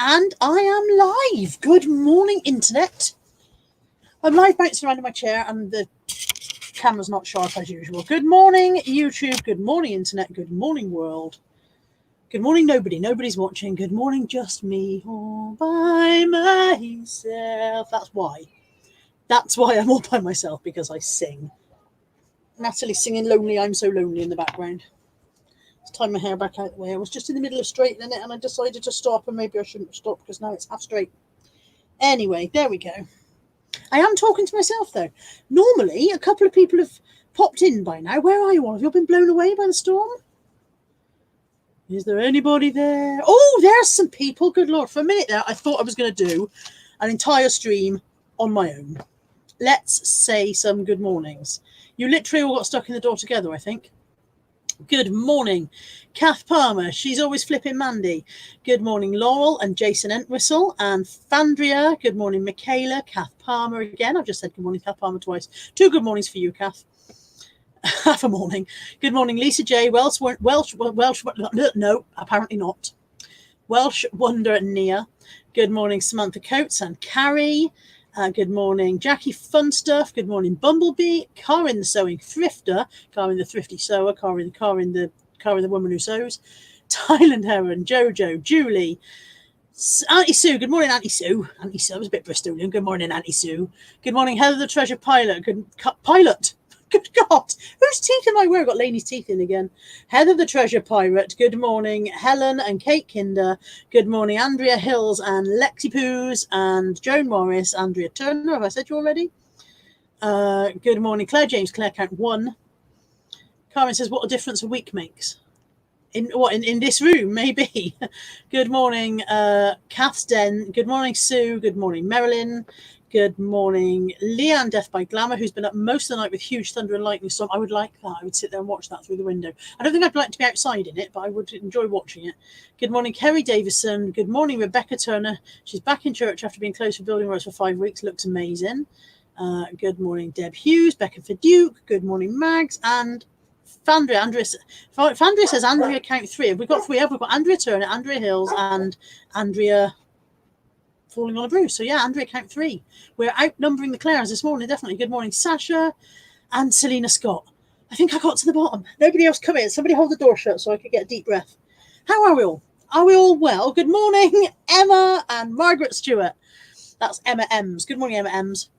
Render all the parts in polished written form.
And I am live. Good morning, Internet. I'm live bouncing around in my chair and the camera's not sharp as usual. Good morning, YouTube. Good morning, Internet. Good morning, world. Good morning, nobody. Nobody's watching. Good morning, just me all by myself. That's why. That's why I'm all by myself, because I sing. Natalie singing Lonely, I'm So Lonely in the background. Let's tie my hair back out the way. I was just in the middle of straightening it and I decided to stop, and maybe I shouldn't have stopped because now it's half straight. Anyway, there we go. I am talking to myself though. Normally, a couple of people have popped in by now. Where are you all? Have you all been blown away by the storm? Is there anybody there? Oh, there's some people. Good Lord. For a minute there, I thought I was going to do an entire stream on my own. Let's say some good mornings. You literally all got stuck in the door together, I think. Good morning, Kath Palmer. She's always flipping Mandy. Good morning, Laurel and Jason Entwistle and Fandria. Good morning, Michaela. Kath Palmer again. I've just said good morning, Kath Palmer twice. 2 good mornings for you, Kath. Half a morning. Good morning, Lisa J. Welsh. No, apparently not. Welsh Wonder Nia. Good morning, Samantha Coates and Carrie. Good morning, Jackie Funstuff. Good morning, Bumblebee. Karin the Sewing Thrifter. Karin the Thrifty Sewer. Karin the Woman Who Sews. Thailand Heron. Jojo. Julie. Auntie Sue. Good morning, Auntie Sue. Auntie Sue. I was a bit Bristolian. Good morning, Auntie Sue. Good morning, Heather the Treasure Pilot. Pilot. Good God. Whose teeth am I wearing? I've got Lainey's teeth in again. Heather the Treasure Pirate. Good morning, Helen and Kate Kinder. Good morning, Andrea Hills and Lexi Poos and Joan Morris. Andrea Turner. Have I said you already? Good morning, Claire James. Claire Count 1. Karen says, what a difference a week makes. In this room, maybe. Good morning, Kath's Den. Good morning, Sue. Good morning, Marilyn. Good morning, Leanne Death by Glamour, who's been up most of the night with huge thunder and lightning storm. I would like that. I would sit there and watch that through the window. I don't think I'd like to be outside in it, but I would enjoy watching it. Good morning, Kerry Davison. Good morning, Rebecca Turner. She's back in church after being closed for building works for 5 weeks. Looks amazing. Good morning, Deb Hughes. Becca Fiduke. Good morning, Mags. And Fandria. Fandria says Andrea count 3. Have we got 3? We've got Andrea Turner, Andrea Hills, and Andrea Falling on a Bruise. So yeah, Andrea count 3. We're outnumbering the Clares this morning, definitely. Good morning, Sasha and Selena Scott. I think I got to the bottom. Nobody else come in. Somebody hold the door shut so I could get a deep breath. How are we all? Are we all well? Good morning, Emma and Margaret Stewart. That's Emma Ems. Good morning, Emma Ems.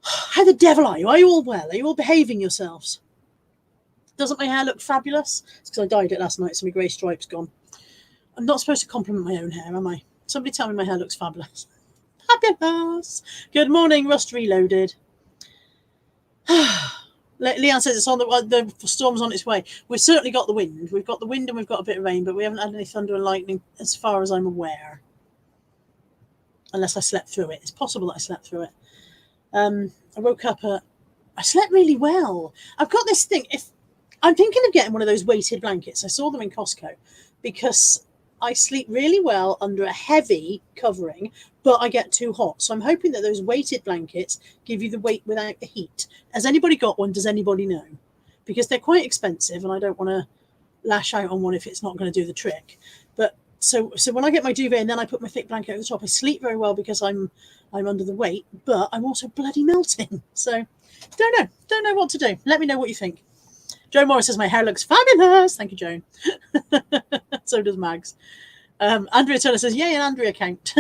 How the devil are you? Are you all well? Are you all behaving yourselves? Doesn't my hair look fabulous? It's because I dyed it last night, so my grey stripe's gone. I'm not supposed to compliment my own hair, am I? Somebody tell me my hair looks fabulous. Fabulous. Good morning, Rust Reloaded. Leanne says it's on the storm's on its way. We've certainly got the wind. We've got the wind and we've got a bit of rain, but we haven't had any thunder and lightning as far as I'm aware. Unless I slept through it. It's possible that I slept through it. I woke up I slept really well. I've got this thing. If I'm thinking of getting one of those weighted blankets. I saw them in Costco because I sleep really well under a heavy covering, but I get too hot. So I'm hoping that those weighted blankets give you the weight without the heat. Has anybody got one? Does anybody know? Because they're quite expensive and I don't want to lash out on one if it's not going to do the trick. But so when I get my duvet and then I put my thick blanket over the top, I sleep very well because I'm under the weight, but I'm also bloody melting. So don't know what to do. Let me know what you think. Joan Morris says my hair looks fabulous. Thank you, Joan. So does Mags. Andrea Turner says, yay, an Andrea count.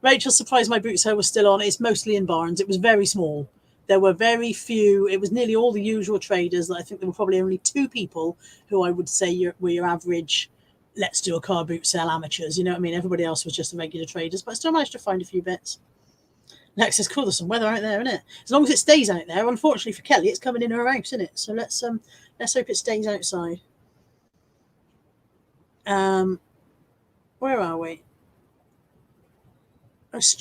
Rachel, surprised my boots was still on. It's mostly in Barnes. It was very small. There were very few. It was nearly all the usual traders. I think there were probably only 2 people who I would say were your average, let's do a car boot sale amateurs. You know what I mean? Everybody else was just the regular traders, but I still managed to find a few bits. Lex says, cool, there's some weather out there, isn't it? As long as it stays out there. Unfortunately for Kelly, it's coming in her house, isn't it? So let's hope it stays outside. Where are we?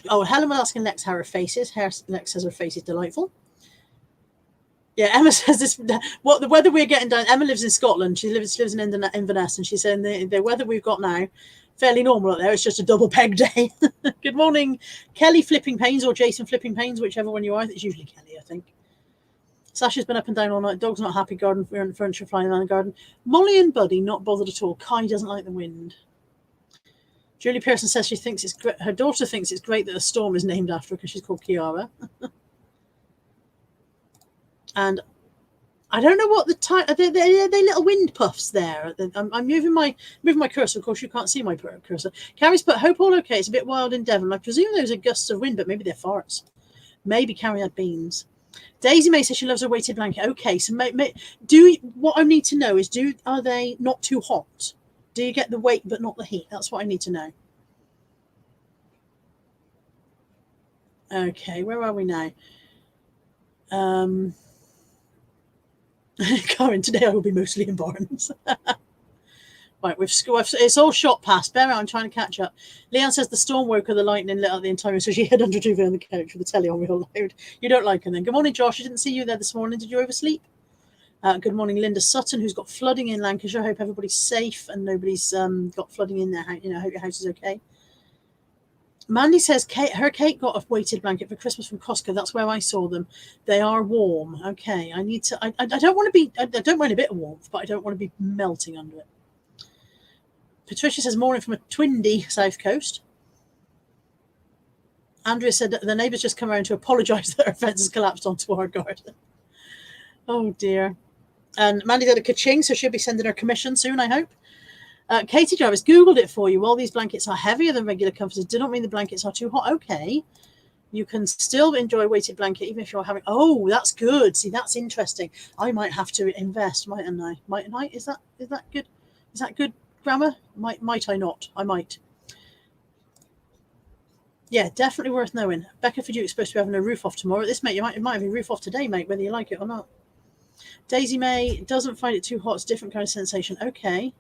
Oh, Helen was asking Lex how her face is. Lex says her face is delightful. Yeah, Emma says this. What the weather we're getting down. Emma lives in Scotland. She lives in Inverness, and she's saying the weather we've got now, fairly normal up there. It's just a double peg day. Good morning, Kelly Flipping Pains or Jason Flipping Pains, whichever one you are. It's usually Kelly, I think. Sasha's been up and down all night. Dog's not happy. Garden furniture flying around the garden. Molly and Buddy not bothered at all. Kai doesn't like the wind. Julie Pearson says she thinks it's great. Her daughter thinks it's great that a storm is named after her because she's called Kiara. And I don't know what the type. They're little wind puffs there. I'm moving my cursor. Of course, you can't see my cursor. Carrie's put hope all okay. It's a bit wild in Devon. I presume those are gusts of wind, but maybe they're farts. Maybe Carrie had beans. Daisy May says she loves her weighted blanket. Okay, so what I need to know is are they not too hot? Do you get the weight but not the heat? That's what I need to know. Okay, where are we now? Karen, today I will be mostly in Barnes. Right, it's all shot past. Bear out, I'm trying to catch up. Leanne says the storm woke her, the lightning lit up the entire room, so she hid under duvet on the couch with the telly on real loud. You don't like her then. Good morning, Josh. I didn't see you there this morning. Did you oversleep? Good morning, Linda Sutton, who's got flooding in Lancashire. I hope everybody's safe and nobody's got flooding in their house. I hope your house is okay. Mandy says her Kate got a weighted blanket for Christmas from Costco. That's where I saw them. They are warm. Okay, I need to. I don't want to be. I don't mind a bit of warmth, but I don't want to be melting under it. Patricia says morning from a twindy South Coast. Andrea said that the neighbours just come around to apologise that her fence has collapsed onto our garden. Oh dear. And Mandy did a ka-ching, so she'll be sending her commission soon, I hope. Katie Jarvis Googled it for you. While these blankets are heavier than regular comforters, do not mean the blankets are too hot. Okay. You can still enjoy a weighted blanket even if you're having... Oh, that's good. See, that's interesting. I might have to invest, mightn't I? Mightn't I? Is that good? Is that good grammar? Might I not? I might. Yeah, definitely worth knowing. Becca for you is supposed to be having a roof off tomorrow. This, mate, you might have a roof off today, mate, whether you like it or not. Daisy May doesn't find it too hot. It's a different kind of sensation. Okay.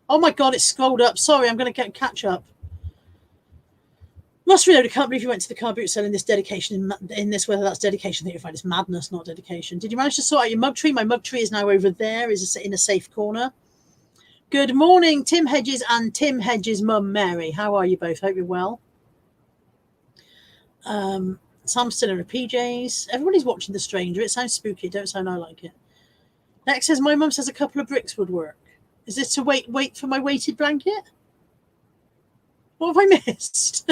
Oh my God, it's scrolled up. Sorry, I'm going to catch up. Must reload. I can't believe you went to the car boot sale in this dedication. In this, whether that's dedication, I think you find it's madness, not dedication. Did you manage to sort out your mug tree? My mug tree is now over there. Is in a safe corner. Good morning, Tim Hedges and Tim Hedges' mum, Mary. How are you both? Hope you're well. Sam's still in her PJs. Everybody's watching The Stranger. It sounds spooky. It don't sound I like it. Next says, my mum says a couple of bricks would work. Is this to wait for my weighted blanket? What have I missed?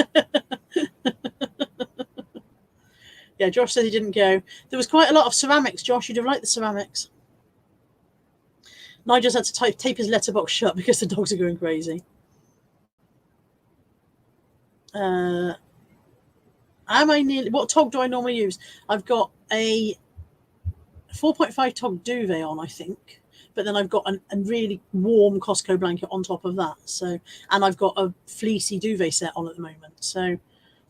Yeah, Josh says he didn't go. There was quite a lot of ceramics, Josh. You'd have liked the ceramics. Nigel's had to tape his letterbox shut because the dogs are going crazy. Am I nearly... What tog do I normally use? I've got a 4.5 tog duvet on, I think. But then I've got a really warm Costco blanket on top of that. So, and I've got a fleecy duvet set on at the moment. So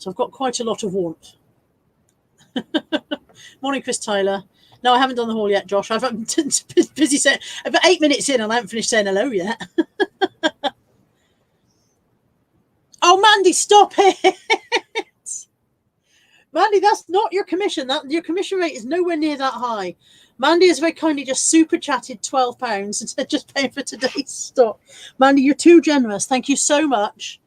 I've got quite a lot of warmth. Morning, Chris Tyler. No, I haven't done the haul yet, Josh. I've been busy saying about 8 minutes in and I haven't finished saying hello yet. Oh, Mandy, stop it. Mandy, that's not your commission. Your commission rate is nowhere near that high. Mandy has very kindly just super chatted £12 and said just paying for today's stock. Mandy, you're too generous. Thank you so much.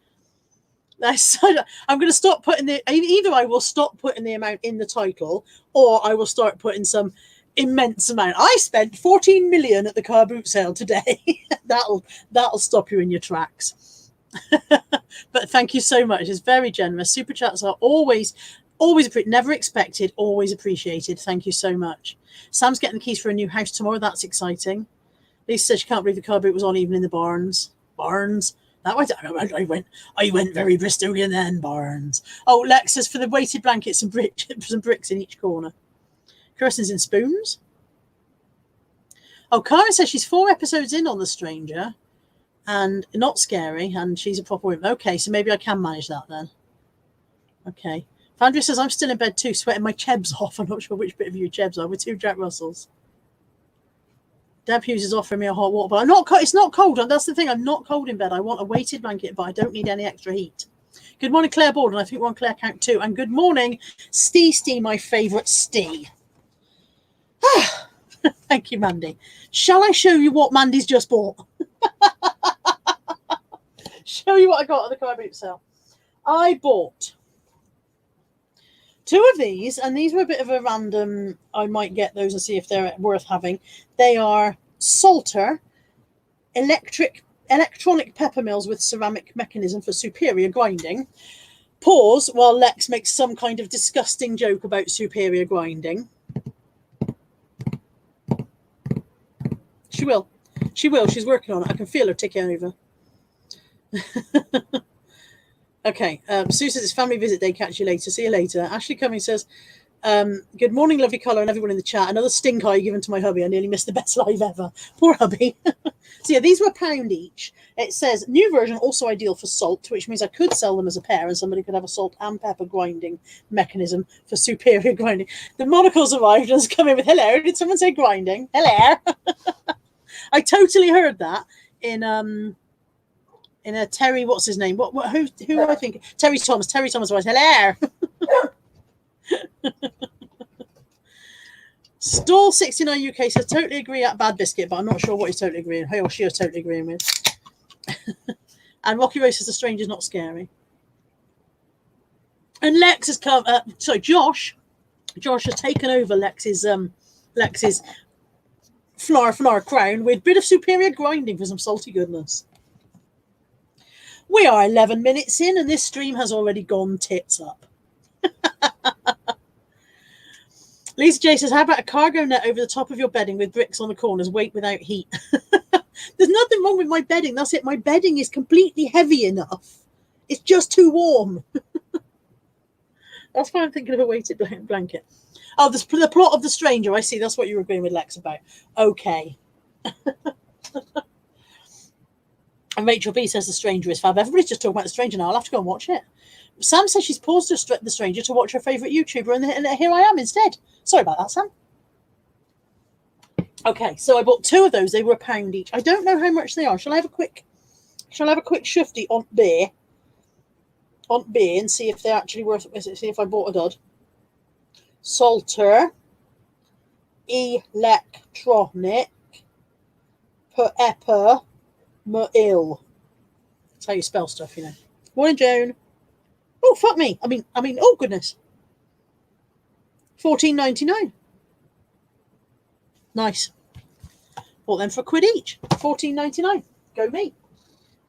I'm going to stop putting either I will stop putting the amount in the title or I will start putting some immense amount. I spent 14 million at the car boot sale today. that'll stop you in your tracks. But thank you so much. It's very generous. Super chats are always never expected, always appreciated. Thank you so much. Sam's getting the keys for a new house tomorrow. That's exciting. Lisa says she can't believe the car boot was on even in the Barnes. That was, I went very Bristolian then, Barnes. Oh, Lex says for the weighted blankets, some bricks in each corner. Kirsten's in spoons. Oh, Karen says she's 4 episodes in on The Stranger and not scary, and she's a proper woman. Okay, so maybe I can manage that then. Okay. Andrea says, I'm still in bed too, sweating my chebs off. I'm not sure which bit of your chebs are, with 2 Jack Russells. Deb Hughes is offering me a hot water, but I'm not. It's not cold. That's the thing. I'm not cold in bed. I want a weighted blanket, but I don't need any extra heat. Good morning, Claire Borden. I think we're on Claire count too. And good morning, Stee, my favourite Stee. Thank you, Mandy. Shall I show you what Mandy's just bought? Show you what I got at the car boot sale. I bought 2 of these, and these were a bit of a random. I might get those and see if they're worth having. They are Salter electric electronic pepper mills with ceramic mechanism for superior grinding. Pause while Lex makes some kind of disgusting joke about superior grinding. She will. She will. She's working on it. I can feel her ticking over. Okay. Sue says it's family visit day. Catch you later. See you later. Ashley Cummings says, good morning, lovely colour, and everyone in the chat. Another stink eye given to my hubby. I nearly missed the best live ever. Poor hubby. So yeah, these were £1 each. It says new version also ideal for salt, which means I could sell them as a pair and somebody could have a salt and pepper grinding mechanism for superior grinding. The monocle's arrived and has come in with, hello, did someone say grinding? Hello. I totally heard that in a Terry, what's his name? Who I think? Terry Thomas. Terry Thomas was, hello. Stall 69 UK says totally agree at Bad Biscuit, but I'm not sure what he's totally agreeing. He or she is totally agreeing with. And Rocky Rose says the stranger's not scary. And Lex has come. Josh has taken over Lex's flower crown with a bit of superior grinding for some salty goodness. We are 11 minutes in, and this stream has already gone tits up. Lisa J says, how about a cargo net over the top of your bedding with bricks on the corners, weight without heat? There's nothing wrong with my bedding. That's it. My bedding is completely heavy enough. It's just too warm. That's why I'm thinking of a weighted blanket. Oh, the plot of The Stranger. I see. That's what you were agreeing with Lex about. Okay. And Rachel B says The Stranger is fab. Everybody's just talking about The Stranger now. I'll have to go and watch it. Sam says she's paused The Stranger to watch her favourite YouTuber, and here I am instead. Sorry about that, Sam. Okay, so I bought 2 of those. They were £1 each. I don't know how much they are. Shall I have a quick shufty on beer and see if they're actually worth it? See if I bought a dud. Salter, electronic, pepper, ill. That's how you spell stuff, you know. Morning, Joan. Oh, fuck me. I mean, oh, goodness. $14.99. Nice. Bought them for £1 each. $14.99. Go me.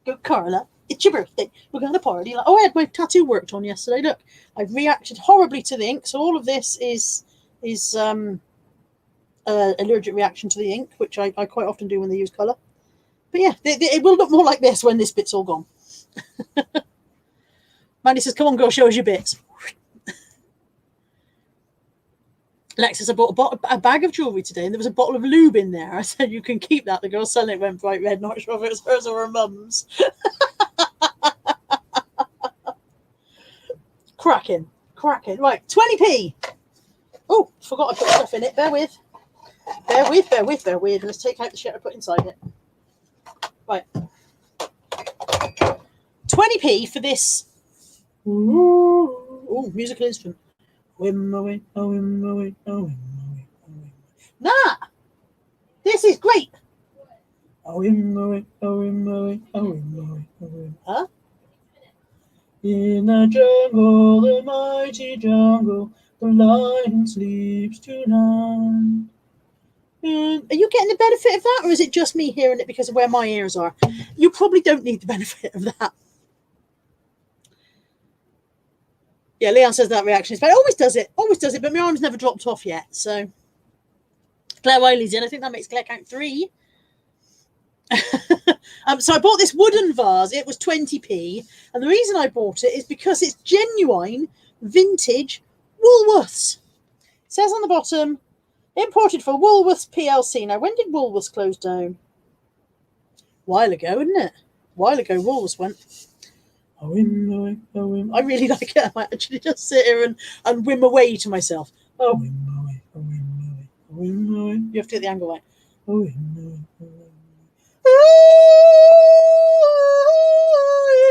Go Carla. It's your birthday. We're going to party. Oh, I had my tattoo worked on yesterday. Look, I've reacted horribly to the ink. So all of this is allergic reaction to the ink, which I quite often do when they use colour. But yeah, it will look more like this when this bit's all gone. Mandy says, come on, girl, show us your bits. Alexis, I bought a bag of jewellery today and there was a bottle of lube in there. I said, you can keep that. The girl selling it went bright red, not sure if it was hers or her mum's. Cracking. Right, 20p. Oh, forgot I put stuff in it. Bear with. Let's take out the shit I put inside it. Right. 20p for this. Ooh, musical instrument. Nah, this is great. Huh? In the jungle, the mighty jungle, the lion sleeps tonight. Are you getting the benefit of that, or is it just me hearing it because of where my ears are? You probably don't need the benefit of that. Yeah, Leon says that reaction is bad. Always does it, but my arm's never dropped off yet. So Claire Wiley's in. I think that makes Claire count 3. So I bought this wooden vase. It was 20p, and the reason I bought it is because it's genuine vintage Woolworths. It says on the bottom, imported for Woolworths PLC. Now, when did Woolworths close down? A while ago, isn't it? A while ago, Woolworths went. I really like it. I might actually just sit here and whim away to myself. You have to get the angle right.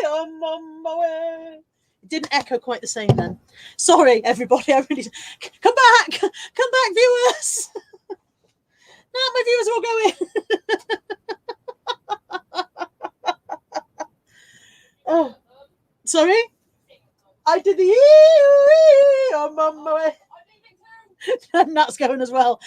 I'm on my way. It didn't echo quite the same then. Sorry, everybody. I really come back, viewers. No, my viewers are all going. Oh. Sorry? I did the I'm on my way. And that's going as well.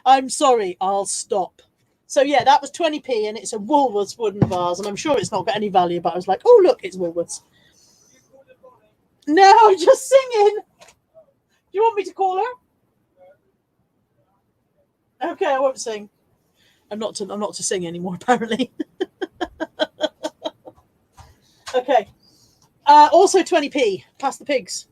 I'm sorry, I'll stop. So yeah, that was 20p, and it's a Woolworths wooden vase, and I'm sure it's not got any value, but I was like, oh look, it's Woolworths. No, I'm just singing. Do you want me to call her? Okay, I won't sing. I'm not to sing anymore, apparently. Okay. Also 20p. Pass the pigs.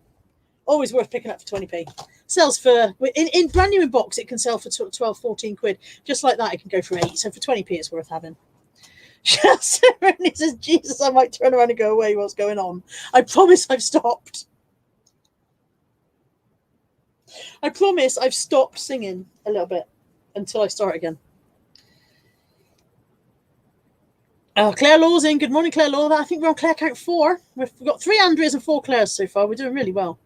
Always worth picking up for 20p. Sells for in brand new in box. It can sell for 12, 14 quid. Just like that, it can go for 8. So for 20p, it's worth having. He says, "Jesus, I might turn around and go away. What's going on?" I promise I've stopped. I promise I've stopped singing a little bit until I start again. Claire Law's in. Good morning, Claire Law. I think we're on Claire count 4. We've got 3 Andreas and 4 Claires so far. We're doing really well.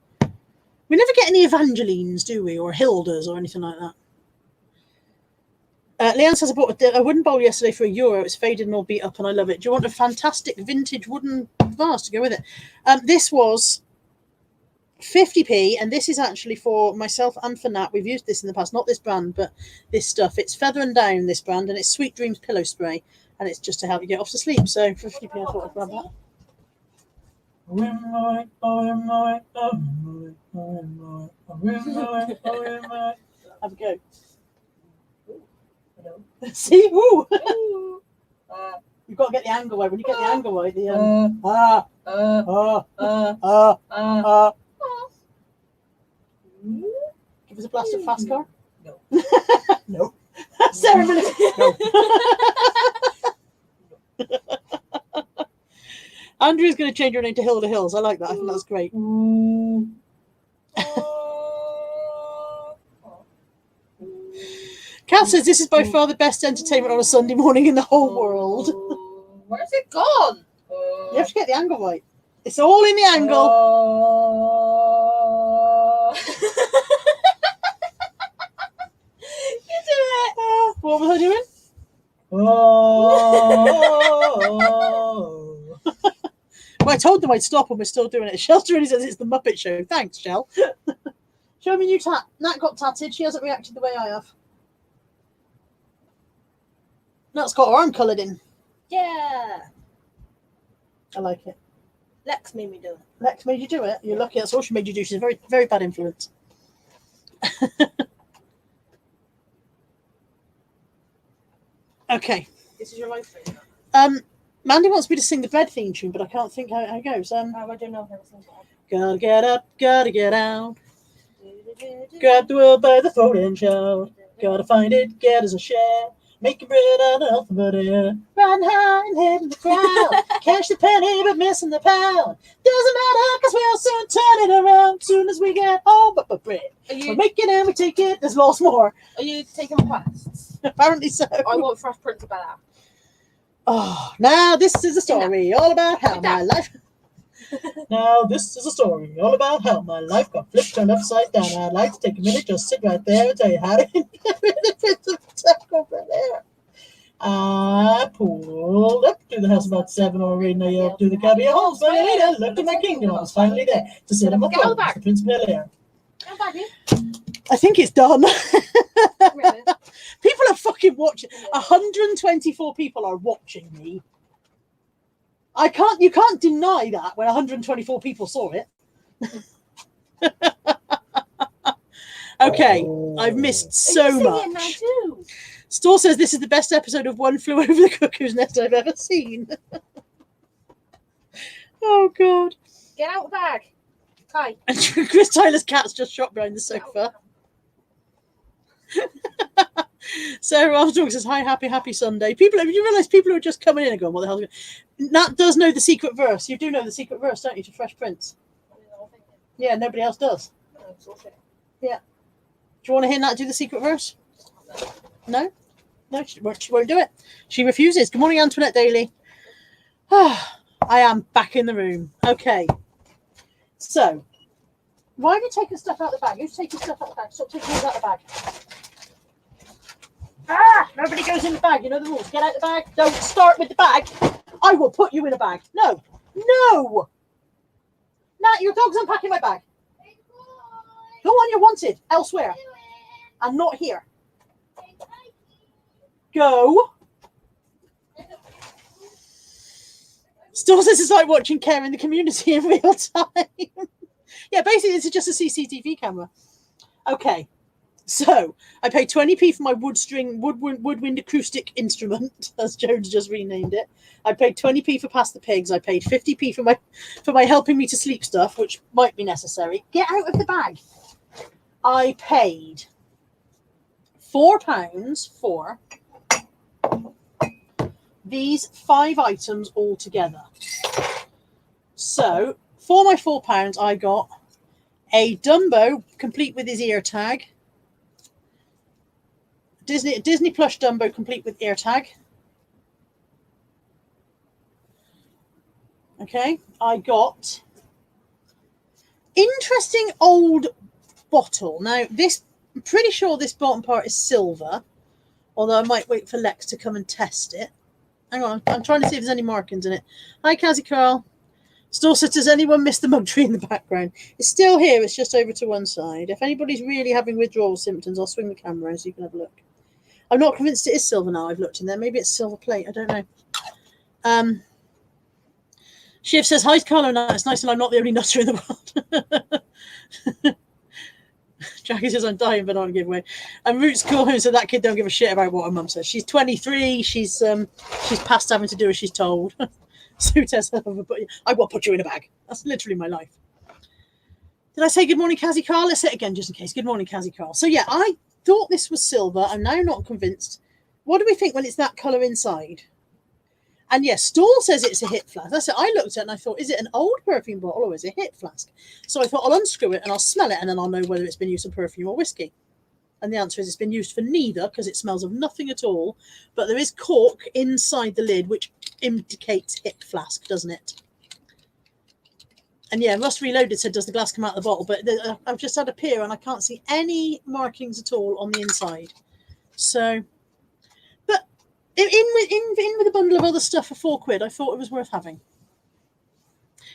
We never get any Evangelines, do we? Or Hildas or anything like that. Leanne says I bought a wooden bowl yesterday for €1. It's faded and all beat up and I love it. Do you want a fantastic vintage wooden vase to go with it? This was 50p, and this is actually for myself and for Nat. We've used this in the past, not this brand, but this stuff. It's Feather and Down, this brand, and it's Sweet Dreams pillow spray, and it's just to help you get off to sleep. So for 50p, I thought I'd grab that. Have a go. See? Woo! You've got to get the angle right. When you get the angle right, the give us a blast of fast car. No. No. Sarah Miller. No. Andrew's going to change her name to Hilda Hills. I like that. I think that's great. Kat says this is by far the best entertainment on a Sunday morning in the whole world. Where's it gone? You have to get the angle right. It's all in the angle. You do it. What was I doing? Well, I told them I'd stop and we're still doing it. Shell really says it's the Muppet Show. Thanks, Shell. Show me new tat. Nat got tatted. She hasn't reacted the way I have. Nat's got her arm coloured in. Yeah. I like it. Lex made me do it. Lex made you do it? You're lucky. That's all she made you do. She's a very, very bad influence. Okay. This is your life thing. Mandy wants me to sing the bed theme tune, but I can't think how it goes. I don't know how to sing that. Gotta get up, gotta get out. Grab the world by the throat and shout. Gotta find it, get us a share. Making bread out of nothing but air. Riding high and hitting the crowd. Cash the penny but missing the pound. Doesn't matter cause we'll soon turn it around. Soon as we get home, but bread. We make it and we take it. There's lots more. Are you taking requests? Apparently so. I want Fresh Prince of Bel-Air. Oh, now this is a story all about how my life. Now this is a story all about how my life got flipped, turned upside down. I'd like to take a minute, just sit right there and tell you how to inherit the Prince of Bel-Air. I pulled up to the house about 7 or 8, and I yelled to the cabbie, "Holmes, my lady, I looked at my kingdom. I was finally there to sit on my throne, the Prince of Bel-Air." I think it's done. Really? People are fucking watching. 124 people are watching me. You can't deny that when 124 people saw it. Okay, I've missed so much. Store says this is the best episode of One Flew Over the Cuckoo's Nest I've ever seen. Oh God. Get out the bag. Kai. And Chris Tyler's cat's just shot behind the sofa. Sarah Armstrong says, "Hi, happy Sunday." People, you realise people who are just coming in and going, "What the hell?" Nat does know the secret verse. You do know the secret verse, don't you, to Fresh Prince? Yeah, nobody else does. Yeah. Do you want to hear Nat do the secret verse? No? No, she won't do it. She refuses. Good morning, Antoinette Daly. I am back in the room. Okay. So, why are you taking stuff out of the bag? Who's taking stuff out of the bag? Stop taking things out of the bag. Nobody goes in the bag. You know the rules. Get out the bag. Don't start with the bag. I will put you in a bag. No. No. Nat, your dog's unpacking my bag. Go on, you're wanted elsewhere. And not here. go. Still says it's like watching Care in the Community in real time. Yeah, basically this is just a CCTV camera. Okay, so I paid 20p for my woodwind acoustic instrument, as Jones just renamed it. I paid 20p for Past the Pigs. I paid 50p for my helping me to sleep stuff, which might be necessary. Get out of the bag. I paid £4 for these 5 items all together. So for my £4, I got a Dumbo complete with his ear tag. Disney plush Dumbo complete with ear tag. Okay, I got interesting old bottle. Now this, I'm pretty sure this bottom part is silver, although I might wait for Lex to come and test it. Hang on, I'm trying to see if there's any markings in it. Hi, Cassie Carl. Still says, does anyone miss the mug tree in the background? It's still here, it's just over to one side. If anybody's really having withdrawal symptoms, I'll swing the camera so you can have a look. I'm not convinced it is silver now. I've looked in there. Maybe it's silver plate. I don't know. Shiv says, hi, Carlo. It's nice and I'm not the only nutter in the world. Jackie says, I'm dying, but not a giveaway. And Roots call home, so that kid don't give a shit about what her mum says. She's 23. She's past having to do as she's told. Sue says, I will put you in a bag. That's literally my life. Did I say good morning, Cassie Carl? Let's say it again, just in case. Good morning, Cassie Carl. So yeah, I thought this was silver. I'm now not convinced. What do we think when it's that colour inside? And yes, Stall says it's a hip flask. That's it. I looked at it and I thought, is it an old perfume bottle or is it a hip flask? So I thought I'll unscrew it and I'll smell it and then I'll know whether it's been used for perfume or whiskey. And the answer is it's been used for neither because it smells of nothing at all. But there is cork inside the lid, which indicates hip flask, doesn't it? And yeah, Rust Reloaded said, does the glass come out of the bottle? But I've just had a peer and I can't see any markings at all on the inside. So, but in with a bundle of other stuff for £4, I thought it was worth having.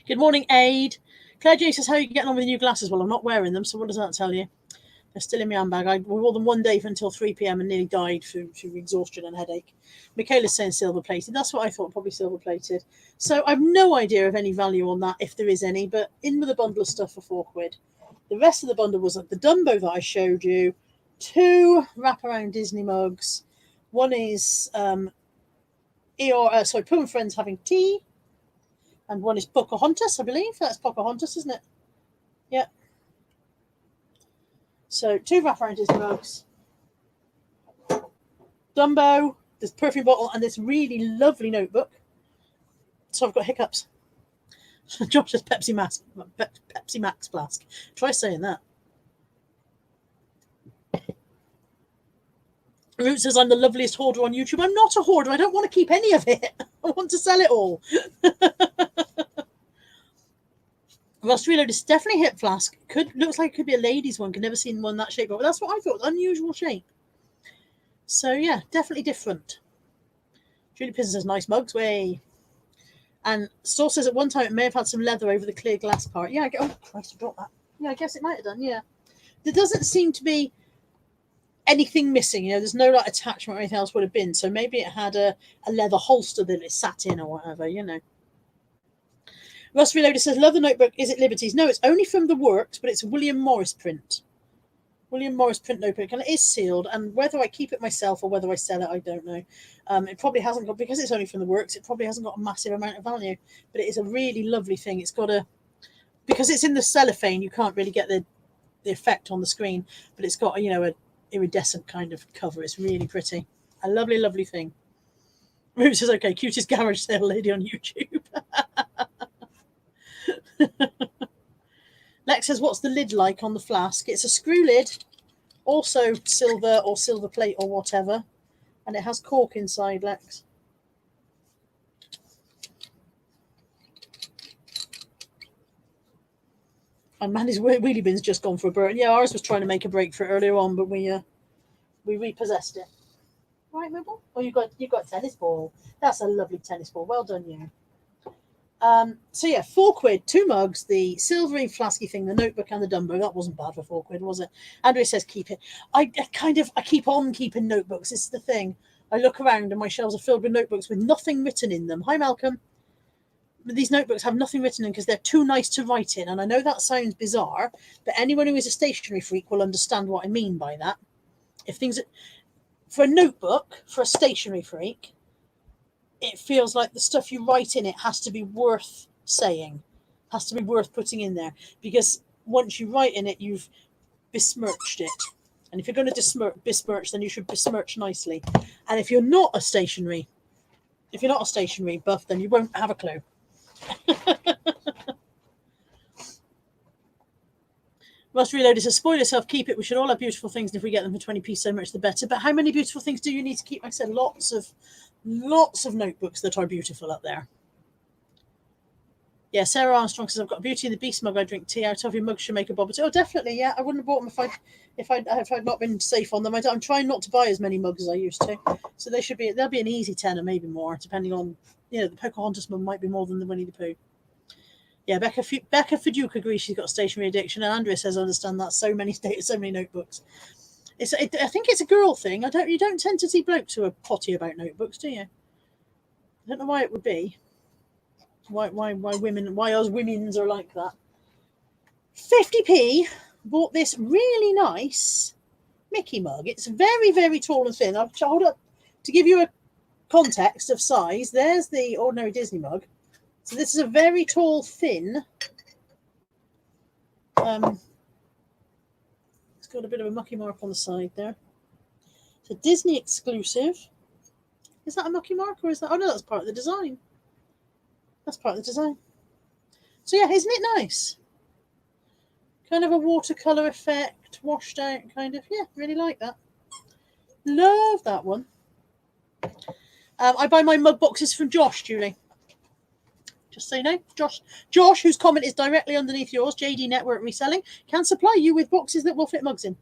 Good morning, Aid. Claire J says, how are you getting on with the new glasses? Well, I'm not wearing them, so what does that tell you? They're still in my handbag. I wore them one day until 3 p.m. and nearly died through exhaustion and headache. Michaela's saying silver plated. That's what I thought, probably silver plated. So I've no idea of any value on that, if there is any, but in with a bundle of stuff for £4. The rest of the bundle was like the Dumbo that I showed you, 2 wraparound Disney mugs. One is Pooh and Friends having tea, and one is Pocahontas, I believe. That's Pocahontas, isn't it? Yeah. So 2 wraparound Disney mugs, Dumbo, this perfume bottle, and this really lovely notebook. So I've got hiccups. Josh says Pepsi Max flask. Try saying that. Root says, I'm the loveliest hoarder on YouTube. I'm not a hoarder. I don't want to keep any of it. I want to sell it all. Rust Reload is definitely a hip flask. Looks like it could be a lady's one. Could never seen one that shape, but that's what I thought. Unusual shape. So yeah, definitely different. Julie Pizzon says, nice mugs, way. And Store says at one time it may have had some leather over the clear glass part. Yeah, oh Christ, I dropped that. Yeah, I guess it might have done, yeah. There doesn't seem to be anything missing, there's no like attachment or anything else would have been. So maybe it had a leather holster that it sat in or whatever, Russ Reloaded says, love the notebook. Is it Liberty's? No, it's only from the Works, but it's a William Morris print. William Morris print notebook, and it is sealed. And whether I keep it myself or whether I sell it, I don't know. It probably hasn't got, because it's only from the Works, it probably hasn't got a massive amount of value. But it is a really lovely thing. It's got because it's in the cellophane, you can't really get the effect on the screen. But it's got, a iridescent kind of cover. It's really pretty. A lovely, lovely thing. Ruth says, okay, cutest garage sale lady on YouTube. Lex says, what's the lid like on the flask? It's a screw lid, also silver or silver plate or whatever, and it has cork inside, Lex. And Mandy's wheelie bin's just gone for a burn. Yeah, ours was trying to make a break for it earlier on, but we repossessed it. Right, Mibble? Oh, you got a tennis ball. That's a lovely tennis ball. Well done, you. So yeah, £4, 2 mugs, the silvery flasky thing, the notebook and the Dumbo. That wasn't bad for £4, was it? Andrea says keep it. I keep on keeping notebooks. This is the thing. I look around and my shelves are filled with notebooks with nothing written in them. Hi, Malcolm. These notebooks have nothing written in because they're too nice to write in. And I know that sounds bizarre, but anyone who is a stationery freak will understand what I mean by that. If things, for a notebook, for a stationery freak, it feels like the stuff you write in it has to be worth saying, has to be worth putting in there. Because once you write in it, you've besmirched it. And if you're going to besmirch, then you should besmirch nicely. And if you're not a stationery buff, then you won't have a clue. Rust Reloaded says, spoil yourself, keep it. We should all have beautiful things, and if we get them for 20p, so much the better. But how many beautiful things do you need to keep? Like I said, lots of notebooks that are beautiful up there. Yeah, Sarah Armstrong says, I've got a Beauty and the Beast mug I drink tea out of. Your mug should make a bob. Oh, definitely, yeah. I wouldn't have bought them if I'd not been safe on them. I'm trying not to buy as many mugs as I used to. So they'll be an easy tenner, maybe more, depending on, the Pocahontas mug might be more than the Winnie the Pooh. Yeah, Becca Fiduke agrees she's got a stationery addiction, and Andrea says, I understand that. So many notebooks. I think it's a girl thing. You don't tend to see blokes who are potty about notebooks, do you? I don't know why it would be. Why us women's are like that. 50p bought this really nice Mickey mug. It's very, very tall and thin. I'll hold up to give you a context of size. There's the ordinary Disney mug. So this is a very tall, thin. It's got a bit of a mucky mark on the side there. It's a Disney exclusive. Is that a mucky mark or is that? Oh no, that's part of the design. That's part of the design. So yeah, isn't it nice? Kind of a watercolor effect, washed out kind of. Yeah, really like that. Love that one. I buy my mug boxes from Josh, Julie. Just so you know, Josh, whose comment is directly underneath yours, JD Network Reselling, can supply you with boxes that will fit mugs in.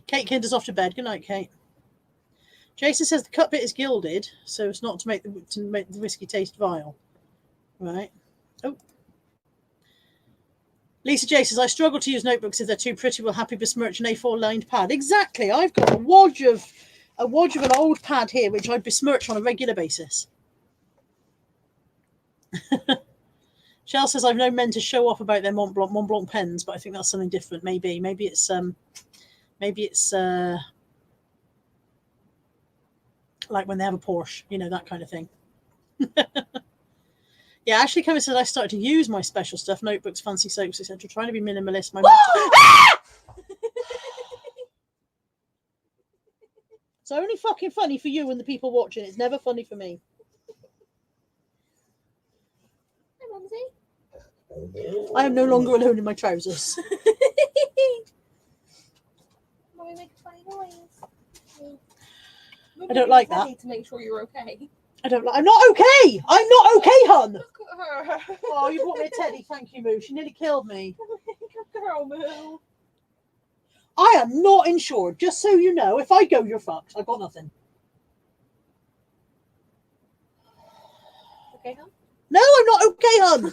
Kate Kinder's off to bed. Good night, Kate. Jason says the cut bit is gilded, so it's not to make the whiskey taste vile. Right. Oh. Lisa J says, I struggle to use notebooks if they're too pretty. We'll happy besmirch an A4 lined pad. Exactly. I've got a wodge of an old pad here, which I besmirch on a regular basis. Shell says, I've known men to show off about their Mont Blanc pens, but I think that's something different. Maybe it's like when they have a Porsche, that kind of thing. Yeah, Ashley Cummins said I started to use my special stuff, notebooks, fancy soaps, etc. Trying to be minimalist. It's only fucking funny for you and the people watching. It's never funny for me. Hi, Mumsy. I am no longer alone in my trousers. Mommy, make a funny noise. I don't like that. To make sure you're okay. I'm not okay. I'm not okay, hun. Look at her. Oh, you brought me a teddy. Thank you, Moo. She nearly killed me. Girl, Moo. I am not insured. Just so you know, if I go, you're fucked. I've got nothing. Okay, hun? No, I'm not okay, hun.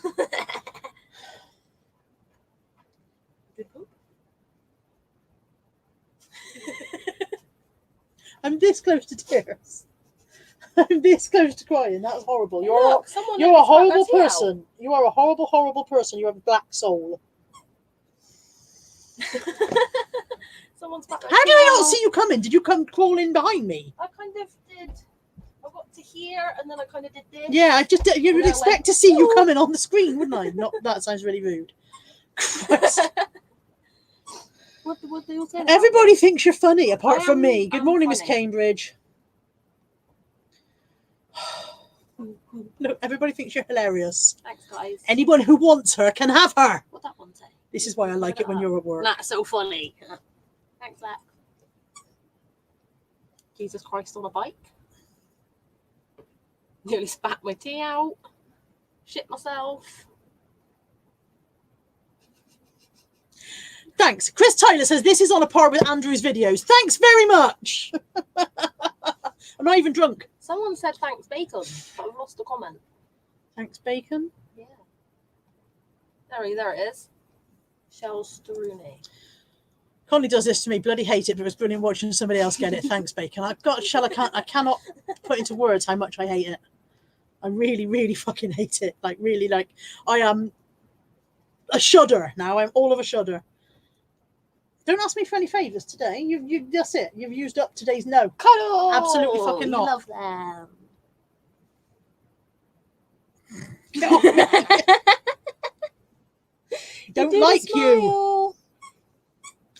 Good poop. I'm this close to tears. I'm this close to crying. That's horrible. You're a horrible person. You are a horrible, horrible person. You have a black soul. Someone's back. How did I not see you coming? Did you come crawling behind me? I kind of did. I got to here and then I kind of did this. Yeah, you would expect to see you coming on the screen, wouldn't I? Not that sounds really rude. What they all say? Everybody thinks you're funny, apart from me. Good morning, Miss funny. Cambridge. Look, everybody thinks you're hilarious. Thanks, guys. Anyone who wants her can have her. What'd that one say? This is why I like it when you're at work. That's so funny. Thanks, Lex. Jesus Christ on a bike. Nearly spat my tea out. Shit myself. Thanks. Chris Tyler says this is on a par with Andrew's videos. Thanks very much. I'm not even drunk. Someone said thanks, Bacon, but I've lost a comment. Thanks, Bacon. Yeah. There it is. Shell Struni. Connie does this to me. Bloody hate it, but it was brilliant watching somebody else get it. Thanks, Bacon. I cannot put into words how much I hate it. I really, really fucking hate it. Like, really, like, I am a shudder now. I'm all of a shudder. Don't ask me for any favours today. You that's it. You've used up today's no. Cuddle! Absolutely fucking not. You love them. Don't like you.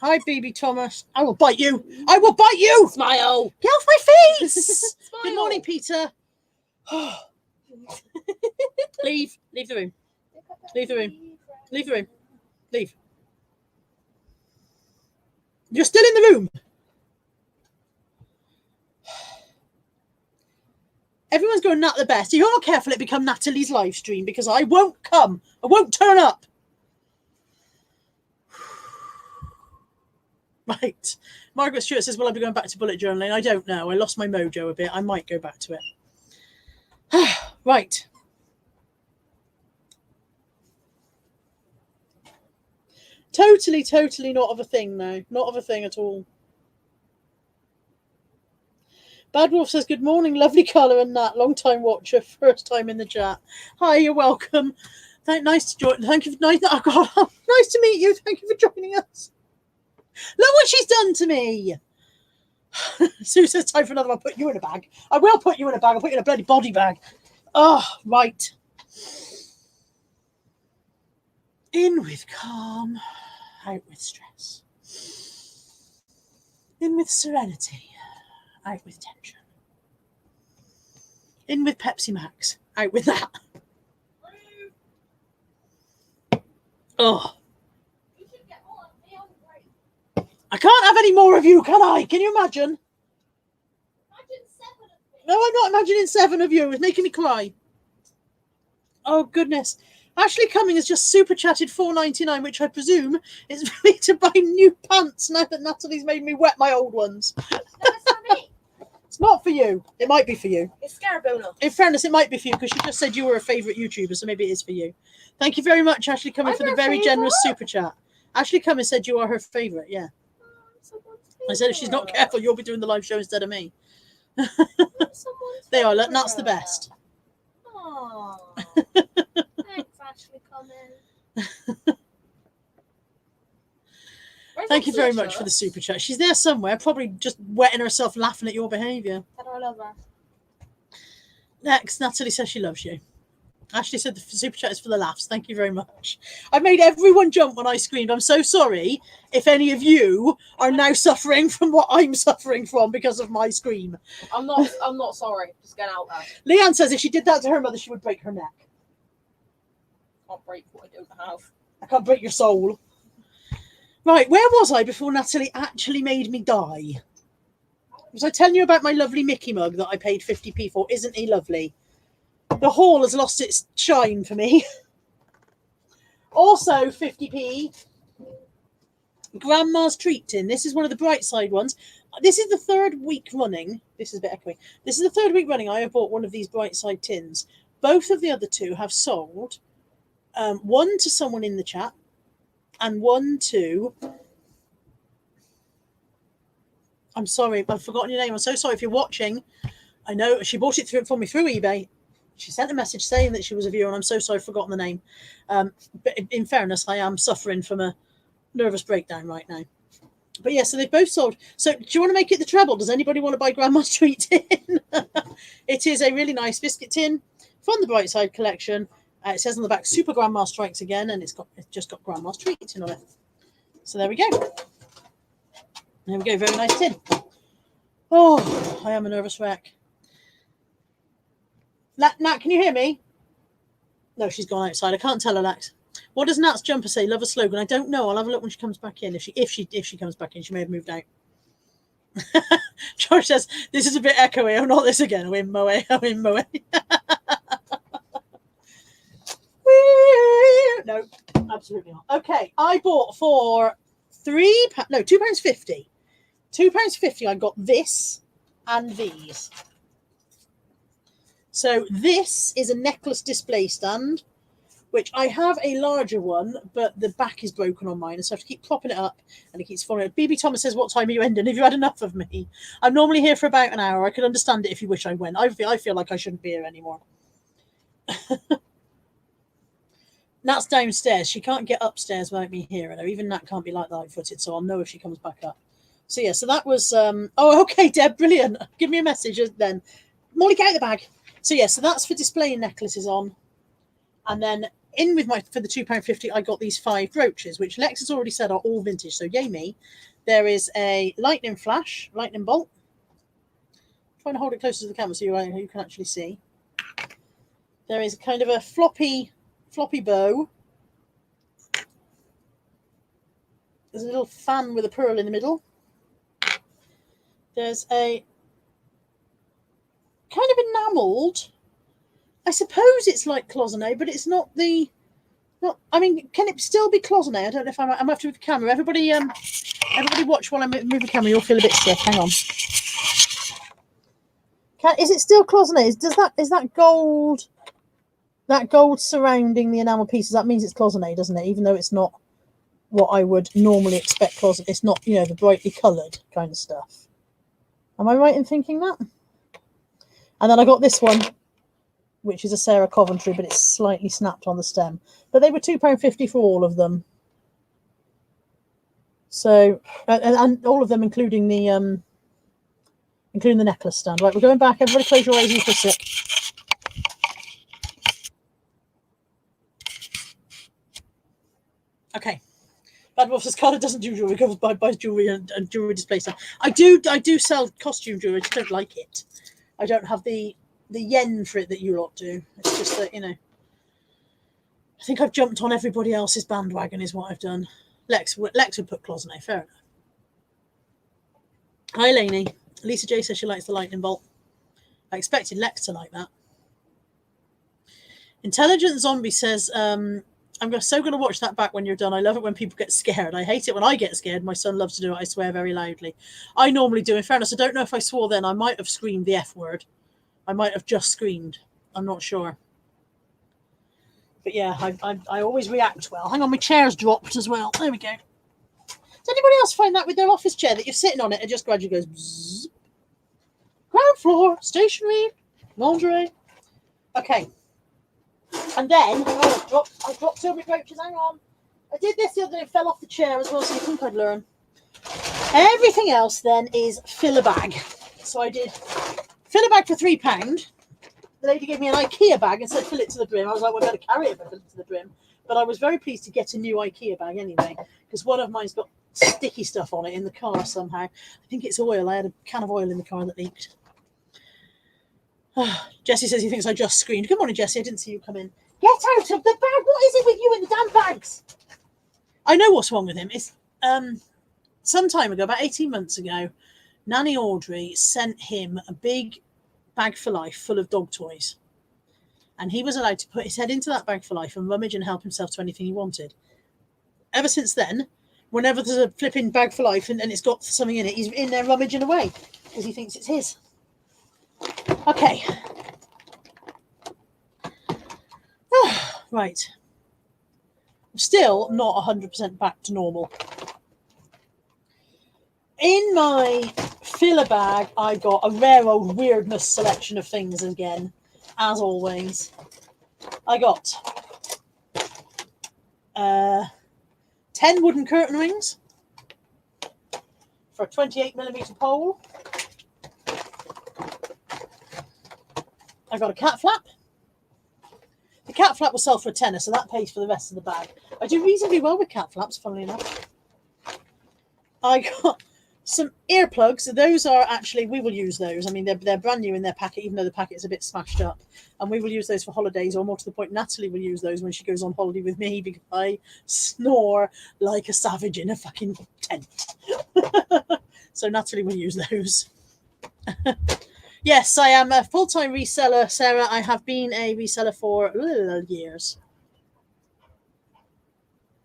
Hi, baby Thomas. I will bite you. I will bite you. Smile. Get off my face. Good morning, Peter. Leave the room. Leave the room. Leave the room. Leave. You're still in the room. Everyone's going Nat the best. If you're not careful, it become Natalie's live stream because I won't come. I won't turn up. Right. Margaret Stewart says, will I be going back to bullet journaling? I don't know. I lost my mojo a bit. I might go back to it. Right. Totally not of a thing now. Not of a thing at all. Bad Wolf says, good morning, lovely colour and Nat. Long time watcher, first time in the chat. Hi, you're welcome. Nice to join. Thank you. Nice to meet you. Thank you for joining us. Look what she's done to me. Sue says, time for another one. I'll put you in a bag. I will put you in a bag. I'll put you in a bloody body bag. Oh, right. In with calm, out with stress. In with serenity, out with tension. In with Pepsi Max, out with that. Oh. I can't have any more of you, can I? Can you imagine? No, I'm not imagining 7 of you. It's making me cry. Oh, goodness. Ashley Cumming has just super chatted $4.99, which I presume is for me to buy new pants now that Natalie's made me wet my old ones. That's for me. It's not for you. It might be for you. It's Scarabona. In fairness, it might be for you because you just said you were a favourite YouTuber, so maybe it is for you. Thank you very much, Ashley Cumming, for the very generous super chat. Ashley Cumming said you are her favourite, yeah. I said if she's not careful, you'll be doing the live show instead of me. They are. Nat's the best. Aww. Thanks, Ashley Cumming. Thank you very much for the super chat. She's there somewhere, probably just wetting herself laughing at your behaviour. I love her. Next, Natalie says she loves you. Ashley said the super chat is for the laughs. Thank you very much. I made everyone jump when I screamed. I'm so sorry if any of you are now suffering from what I'm suffering from because of my scream. I'm not sorry. Just get out there. Leanne says if she did that to her mother, she would break her neck. Can't break what I don't have. I can't break your soul. Right, where was I before Natalie actually made me die? Was I telling you about my lovely Mickey mug that I paid 50p for? Isn't he lovely? The haul has lost its shine for me. Also 50p. Grandma's treat tin. This is one of the bright side ones. This is the 3rd week running. This is a bit echoey. This is the 3rd week running. I have bought one of these bright side tins. Both of the other 2 have sold. One to someone in the chat. And one to... I'm sorry, I've forgotten your name. I'm so sorry if you're watching. I know she bought it for me through eBay. She sent a message saying that she was a viewer, and I'm so sorry I've forgotten the name. But in fairness, I am suffering from a nervous breakdown right now. But yeah, so they've both sold. So do you want to make it the treble? Does anybody want to buy Grandma's Treat Tin? It is a really nice biscuit tin from the Bright Side collection. It says on the back, Super Grandma Strikes Again, and it's just got Grandma's Treat Tin on it. So there we go. There we go, very nice tin. Oh, I am a nervous wreck. Nat, can you hear me? No, she's gone outside. I can't tell her, Lex. What does Nat's jumper say? Love a slogan. I don't know. I'll have a look when she comes back in. If she comes back in, she may have moved out. George says, this is a bit echoey. Oh, not this again. I'm in Moe. No, absolutely not. Okay, I bought for £2.50. £2.50. I got this and these. So this is a necklace display stand which I have a larger one, but the back is broken on mine, so I have to keep propping it up, and it keeps falling. BB Thomas says, "What time are you ending? Have you had enough of me? I'm normally here for about an hour. I could understand it if you wish I went. I feel like I shouldn't be here anymore." Nat's downstairs. She can't get upstairs without me hearing her. Even Nat can't be like light-footed, so I'll know if she comes back up. So yeah, so that was. Oh, okay, Deb, brilliant. Give me a message then. Molly, get out the bag. So yeah, so that's for displaying necklaces on, and then in with my for the £2.50, I got these 5 brooches, which Lex has already said are all vintage. So yay me! There is a lightning flash, lightning bolt. I'm trying to hold it closer to the camera so you can actually see. There is kind of a floppy bow. There's a little fan with a pearl in the middle. There's a kind of enamelled. I suppose it's like cloisonné, but it's not the. I mean, can it still be cloisonné? I don't know if I'm have to move the camera. Everybody watch while I move the camera. You'll feel a bit sick. Hang on. Is it still cloisonné? Is that gold? That gold surrounding the enamel pieces. That means it's cloisonné, doesn't it? Even though it's not what I would normally expect cloisonné. It's not, the brightly coloured kind of stuff. Am I right in thinking that? And then I got this one, which is a Sarah Coventry, but it's slightly snapped on the stem. But they were £2.50 for all of them. So, and all of them, including the necklace stand. Right, we're going back. Everybody close your eyes for a sec. Okay. Bad Wolf says Carla doesn't do jewelry, goes buys jewelry and jewelry display stuff. I do sell costume jewelry, I just don't like it. I don't have the yen for it that you lot do. It's just that, I think I've jumped on everybody else's bandwagon is what I've done. Lex would put cloisonné, fair enough. Hi, Lainey. Lisa J says she likes the lightning bolt. I expected Lex to like that. Intelligent Zombie says, I'm so going to watch that back when you're done. I love it when people get scared. I hate it when I get scared. My son loves to do it. I swear very loudly. I normally do. In fairness, I don't know if I swore then. I might have screamed the F word. I might have just screamed. I'm not sure. But yeah, I always react well. Hang on, my chair's dropped as well. There we go. Does anybody else find that with their office chair that you're sitting on it and just gradually goes bzzz? Ground floor, stationery, lingerie. Okay. And then, I dropped so many brooches. Hang on. I did this the other day, fell off the chair as well, so you think I'd learn. Everything else then is fill a bag. So I did fill a bag for £3. The lady gave me an IKEA bag and said fill it to the brim. I was like, well, I better carry it if I fill it to the brim. But I was very pleased to get a new IKEA bag anyway, because one of mine's got sticky stuff on it in the car somehow. I think it's oil. I had a can of oil in the car that leaked. Jessie says he thinks I just screamed. Good morning, Jessie. I didn't see you come in. Get out of the bag. What is it with you in the damn bags? I know what's wrong with him. It's some time ago, about 18 months ago, Nanny Audrey sent him a big bag for life full of dog toys. And he was allowed to put his head into that bag for life and rummage and help himself to anything he wanted. Ever since then, whenever there's a flipping bag for life and it's got something in it, he's in there rummaging away because he thinks it's his. Okay. Right. I'm still not 100% back to normal. In my filler bag, I got a rare old weirdness selection of things again, as always. I got 10 wooden curtain rings for a 28mm pole. I got a cat flap. The cat flap will sell for a tenner, so that pays for the rest of the bag. I do reasonably well with cat flaps, funnily enough. I got some earplugs. Those are actually, we will use those. I mean, they're brand new in their packet, even though the packet is a bit smashed up. And we will use those for holidays, or more to the point, Natalie will use those when she goes on holiday with me, because I snore like a savage in a fucking tent. So Natalie will use those. Yes, I am a full-time reseller, Sarah. I have been a reseller for years.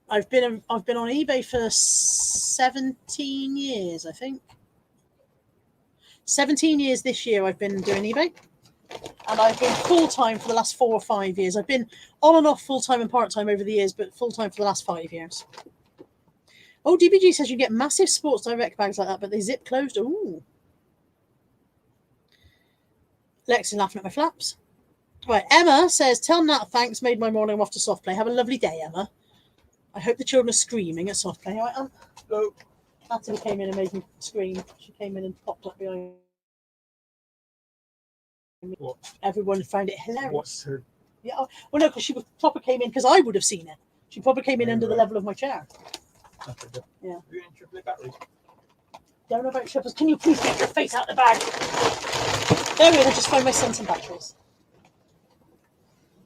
I've been on eBay for 17 years, I think. 17 years this year I've been doing eBay. And I've been full-time for the last 4 or 5 years. I've been on and off full-time and part-time over the years, but full-time for the last 5 years. Oh, DBG says you get massive Sports Direct bags like that, but they zip closed. Ooh. Lex is laughing at my flaps. Right, Emma says, tell Nat thanks, made my morning. I'm off to soft play. Have a lovely day, Emma. I hope the children are screaming at soft play. All right, No. Natalie came in and made me scream. She came in and popped up behind me. What? Everyone found it hilarious. What's her? Yeah, well, no, because she proper came in, because I would have seen it. She probably came in under the Right. level of my chair. Okay, good. Yeah. Are you in AAA batteries? Don't know about trippers. Can you please get your face out the bag? There we go. I just found my son some batteries.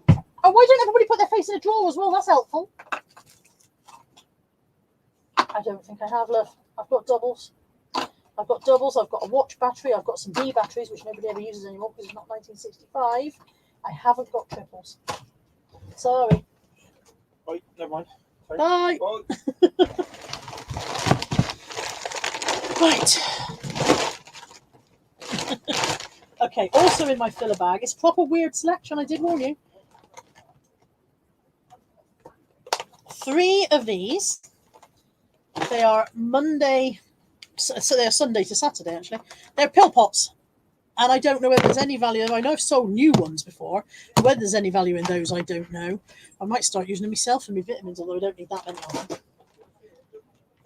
Oh, why don't everybody put their face in a drawer as well? That's helpful. I don't think I have, love. I've got doubles. I've got a watch battery. I've got some D batteries, which nobody ever uses anymore because it's not 1965. I haven't got triples. Sorry. Right, never mind. Sorry. Bye. Bye. Right. Okay, also in my filler bag is proper weird selection. I did warn you. 3 of these. They are Monday, so they're Sunday to Saturday, actually. They're pill pots. And I don't know whether there's any value. I know I've sold new ones before. Whether there's any value in those, I don't know. I might start using them myself for my vitamins, although I don't need that many of them.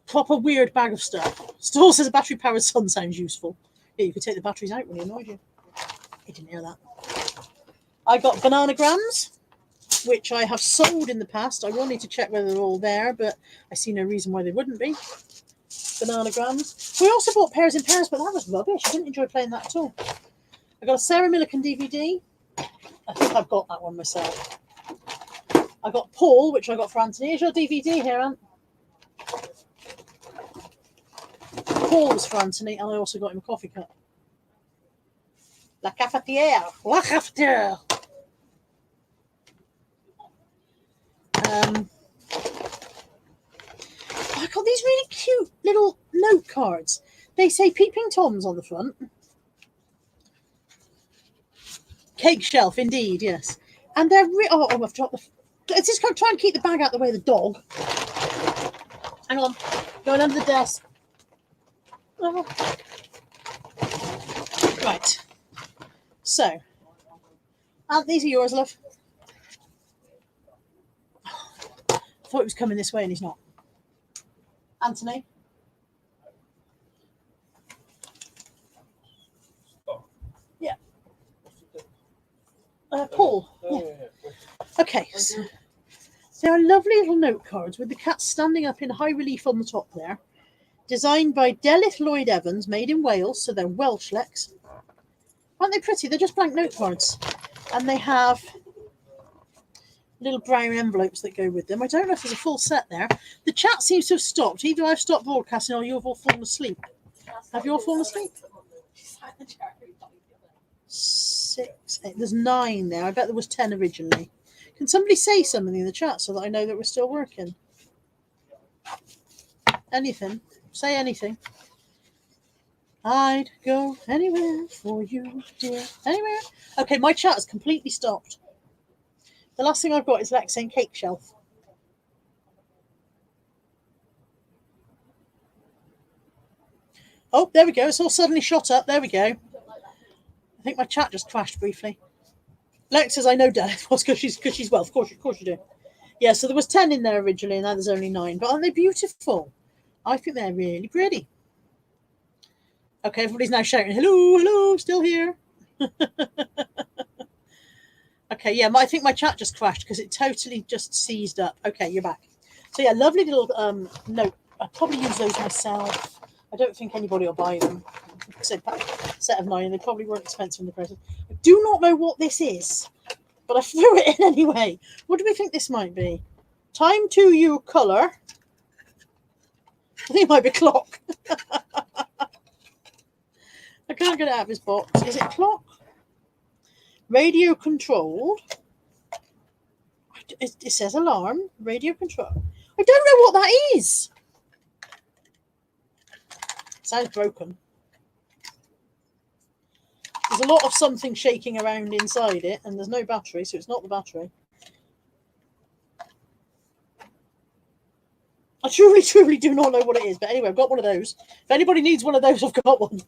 Proper weird bag of stuff. Still says a battery-powered sun sounds useful. Yeah, you could take the batteries out when he annoyed you. I didn't hear that. I got bananagrams, which I have sold in the past. I will need to check whether they're all there, but I see no reason why they wouldn't be. Bananagrams. We also bought Pairs in Pairs, but that was rubbish. I didn't enjoy playing that at all. I got a Sarah Millican DVD. I think I've got that one myself. I got Paul, which I got for Anthony. Here's your DVD here, Ant. Paul was for Anthony, and I also got him a coffee cup. La cafetière. La cafetière. I got these really cute little note cards. They say Peeping Toms on the front. Cake shelf, indeed, yes. And they're I've dropped the. Let's just try and keep the bag out of the way of the dog. Hang on, going under the desk. Oh. Right. So, these are yours, love. I thought he was coming this way, and he's not. Anthony. Oh. Yeah. Paul. Oh, Yeah. Okay. So, there are lovely little note cards with the cat standing up in high relief on the top there. Designed by Delith Lloyd Evans, made in Wales, so they're Welsh Lex. Aren't they pretty? They're just blank note cards. And they have little brown envelopes that go with them. I don't know if there's a full set there. The chat seems to have stopped. Either I've stopped broadcasting or you've all fallen asleep. Have you all fallen asleep? 6, 8. There's 9 there. I bet there was 10 originally. Can somebody say something in the chat so that I know that we're still working? Anything. Say anything. I'd go anywhere for you, dear. Anywhere. Okay, my chat has completely stopped. The last thing I've got is Lex saying cake shelf. Oh, there we go. It's all suddenly shot up. There we go. I think my chat just crashed briefly. Lex says, I know Dad. What's because she's well. Of course you do. Yeah, so there was 10 in there originally, and now there's only 9. But aren't they beautiful? I think they're really pretty. Okay, everybody's now shouting, hello, hello, still here. Okay, yeah, I think my chat just crashed because it totally just seized up. Okay, you're back. So yeah, lovely little note. I'd probably use those myself. I don't think anybody will buy them. Set of 9, they probably weren't expensive in the process. I do not know what this is, but I threw it in anyway. What do we think this might be? Time to you colour. I think it might be clock. I can't get it out of his box. Is it clock? Radio controlled. It says alarm. Radio control. I don't know what that is. Sounds broken. There's a lot of something shaking around inside it, and there's no battery, so it's not the battery. I truly, truly do not know what it is, but anyway, I've got one of those. If anybody needs one of those, I've got one.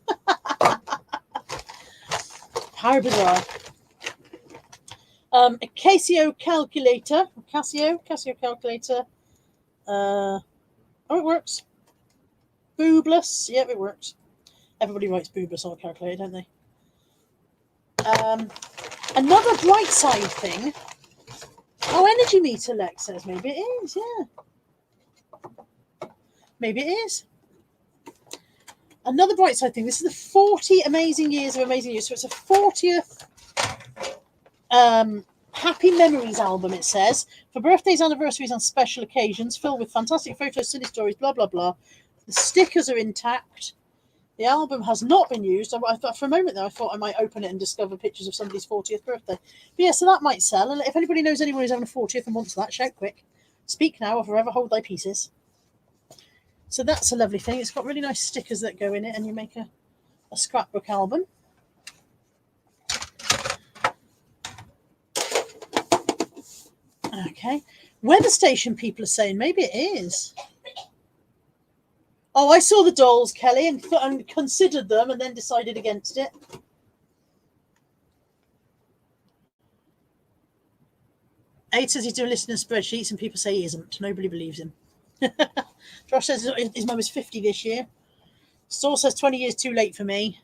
How bizarre. A Casio calculator. Casio calculator. Oh, it works. Boobless. Yep, it works. Everybody writes boobless on a calculator, don't they? Another bright side thing. Oh, energy meter, Lex says. Maybe it is, yeah. Maybe it is. Another bright side thing. This is the 40 amazing years of amazing years. So it's a 40th Happy Memories album, it says. For birthdays, anniversaries, and special occasions, filled with fantastic photos, silly stories, blah, blah, blah. The stickers are intact. The album has not been used. I thought for a moment there, I thought I might open it and discover pictures of somebody's 40th birthday. But yeah, so that might sell. And if anybody knows anyone who's having a 40th and wants that, shout quick. Speak now or forever hold thy pieces. So that's a lovely thing. It's got really nice stickers that go in it, and you make a scrapbook album. Okay. Weather station people are saying maybe it is. Oh, I saw the dolls, Kelly, and considered them and then decided against it. Aid says he's doing listening spreadsheets and people say he isn't. Nobody believes him. Josh says his mum is 50 this year. Store says 20 years too late for me.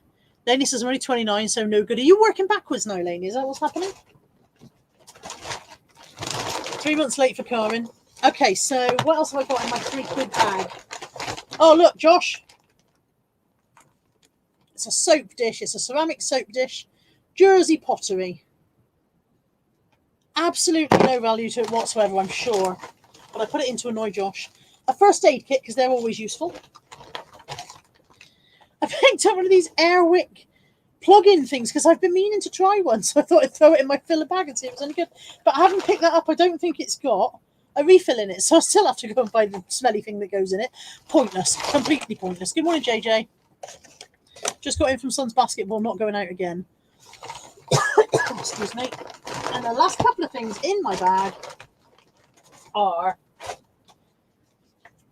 Lainey says I'm only 29, so no good. Are you working backwards now, Lainey? Is that what's happening? 3 months late for Karen. Okay, so what else have I got in my £3 bag? Oh, look, Josh. It's a soap dish. It's a ceramic soap dish. Jersey pottery. Absolutely no value to it whatsoever, I'm sure. But I put it in to annoy Josh. A first aid kit, because they're always useful. I picked up one of these Airwick plug-in things, because I've been meaning to try one, so I thought I'd throw it in my filler bag and see if it was any good. But I haven't picked that up. I don't think it's got a refill in it, so I still have to go and buy the smelly thing that goes in it. Pointless. Completely pointless. Good morning, JJ. Just got in from Sun's basketball, not going out again. Excuse me. And the last couple of things in my bag are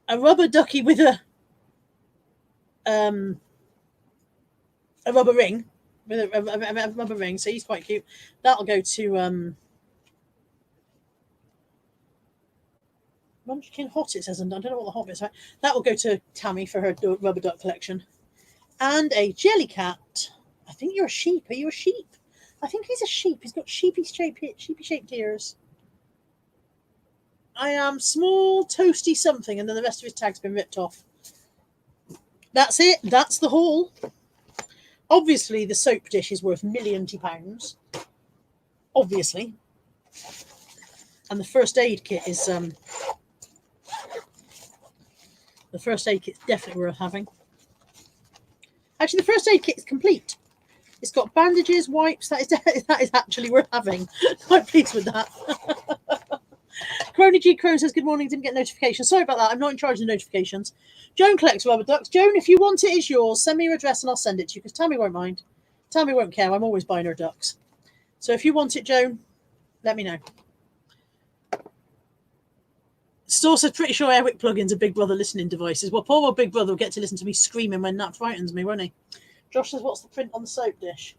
a rubber ducky with a rubber ring, with a rubber ring, so he's quite cute. That'll go to Munchkin Hot, it says, and I don't know what the hot bit's about. That will go to Tammy for her rubber duck collection. And a jelly cat. I think you're a sheep. Are you a sheep? I think he's a sheep. He's got sheepy shaped ears. I am small, toasty something, and then the rest of his tag's been ripped off. That's it. That's the haul. Obviously, the soap dish is worth £1,000,000. Obviously. And the first aid kit is the first aid kit's definitely worth having. Actually, the first aid kit is complete. It's got bandages, wipes. That is actually worth having. Quite pleased with that. Crony G. Crone says, good morning, didn't get notifications. Sorry about that. I'm not in charge of notifications. Joan collects rubber ducks. Joan, if you want it, it's yours. Send me your address and I'll send it to you, because Tammy won't mind. Tammy won't care. I'm always buying her ducks. So if you want it, Joan, let me know. Store says, pretty sure Airwick plugins are Big Brother listening devices. Well, poor old Big Brother will get to listen to me screaming when that frightens me, won't he? Josh says, what's the print on the soap dish?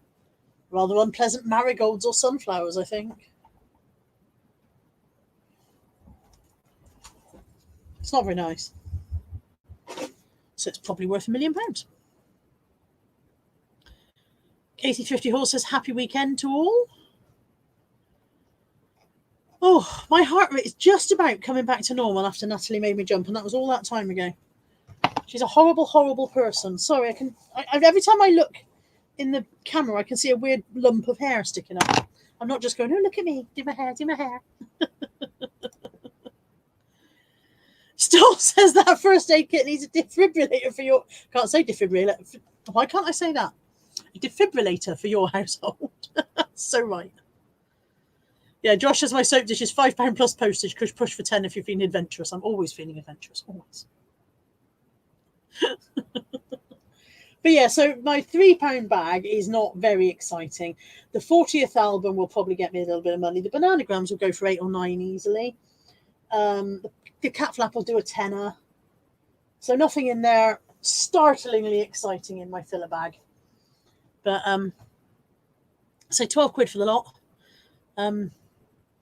Rather unpleasant marigolds or sunflowers, I think. It's not very nice. So it's probably worth £1,000,000. Katie Thrifty Horse says, happy weekend to all. Oh, my heart rate is just about coming back to normal after Natalie made me jump, and that was all that time ago. She's a horrible, horrible person. Sorry, every time I look in the camera, I can see a weird lump of hair sticking up. I'm not just going, oh, look at me, do my hair, do my hair. Still says that first aid kit needs a defibrillator for your... Can't say defibrillator. Why can't I say that? A defibrillator for your household. So right. Yeah, Josh says my soap dish is £5 plus postage. Push for 10 if you're feeling adventurous. I'm always feeling adventurous. Always. But yeah, so my £3 bag is not very exciting. The 40th album will probably get me a little bit of money. The bananagrams will go for 8 or 9 easily. The cat flap will do a tenner. So nothing in there startlingly exciting in my filler bag. But so 12 quid for the lot.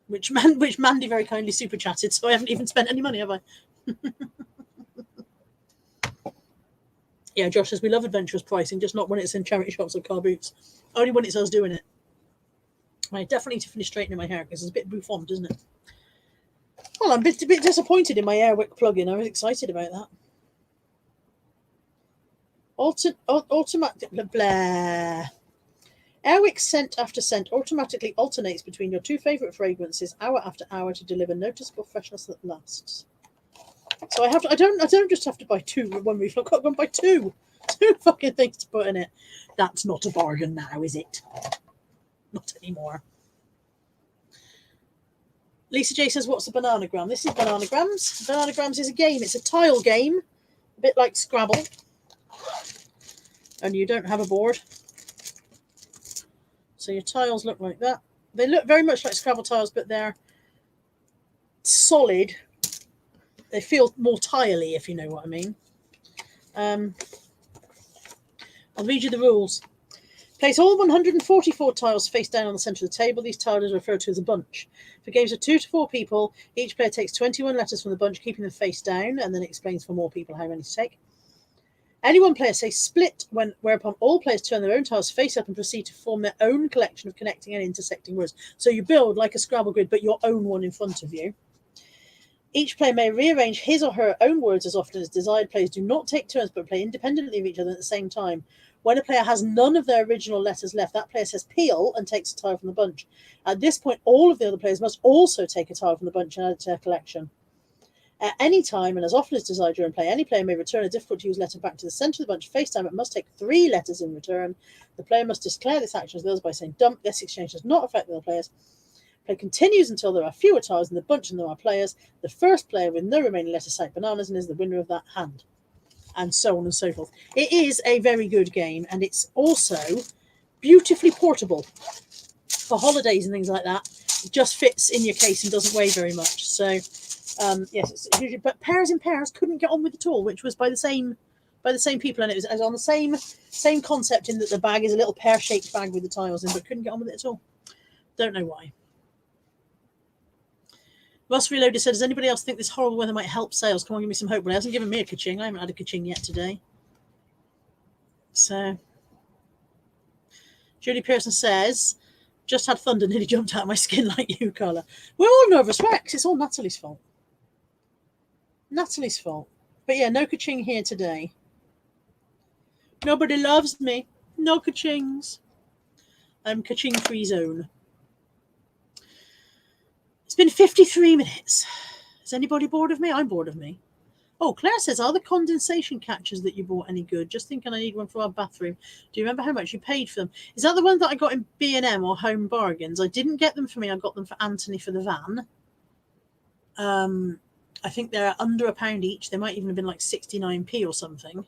Which Mandy very kindly super chatted, so I haven't even spent any money, have I? Yeah, Josh says we love adventurous pricing, just not when it's in charity shops or car boots. Only when it's us doing it. I definitely need to finish straightening my hair because it's a bit bouffant, isn't it? Well, I'm a bit disappointed in my Airwick plug-in. I was excited about that. Automatic blah. Airwick scent after scent automatically alternates between your two favourite fragrances hour after hour to deliver noticeable freshness that lasts. So I don't just have to buy 2 with one refill. I've got to go and buy 2 fucking things to put in it. That's not a bargain now, is it? Not anymore. Lisa J says, what's a bananagram? This is bananagrams. Bananagrams is a game. It's a tile game, a bit like Scrabble. And you don't have a board. So your tiles look like that. They look very much like Scrabble tiles, but they're solid. They feel more tiley, if you know what I mean. I'll read you the rules. Place all 144 tiles face down on the centre of the table. These tiles are referred to as a bunch. For games of 2 to 4 people, each player takes 21 letters from the bunch, keeping them face down, and then explains for more people how many to take. Any one player says split, whereupon all players turn their own tiles face up and proceed to form their own collection of connecting and intersecting words. So you build like a Scrabble grid, but your own one in front of you. Each player may rearrange his or her own words as often as desired. Players do not take turns but play independently of each other at the same time. When a player has none of their original letters left, that player says peel and takes a tile from the bunch. At this point, all of the other players must also take a tile from the bunch and add it to their collection. At any time and as often as desired during play, any player may return a difficult-to-use letter back to the centre of the bunch face down, but must take 3 letters in return. The player must declare this action as the others by saying dump. This exchange does not affect the other players. Play continues until there are fewer tiles in the bunch than there are players. The first player with no remaining letters cite bananas and is the winner of that hand. And so on and so forth. It is a very good game, and it's also beautifully portable for holidays and things like that. It just fits in your case and doesn't weigh very much. So, yes, it's usually, but Pairs in Pairs couldn't get on with it all, which was by the same people, and it was on the same concept in that the bag is a little pear-shaped bag with the tiles in, but couldn't get on with it at all. Don't know why. Russ Reloaded said, does anybody else think this horrible weather might help sales? Come on, give me some hope. Well, it hasn't given me a ka-ching. I haven't had a ka-ching yet today. So, Julie Pearson says, just had thunder, nearly jumped out of my skin like you, Carla. We're all nervous wrecks. It's all Natalie's fault. Natalie's fault. But yeah, no ka-ching here today. Nobody loves me. No ka-chings. I'm ka-ching-free zone. It's been 53 minutes. Is anybody bored of me? I'm bored of me. Oh, Claire says, are the condensation catchers that you bought any good? Just thinking I need one for our bathroom. Do you remember how much you paid for them? Is that the one that I got in B&M or Home Bargains? I didn't get them for me. I got them for Anthony for the van. I think they're under £1 each. They might even have been like 69p or something.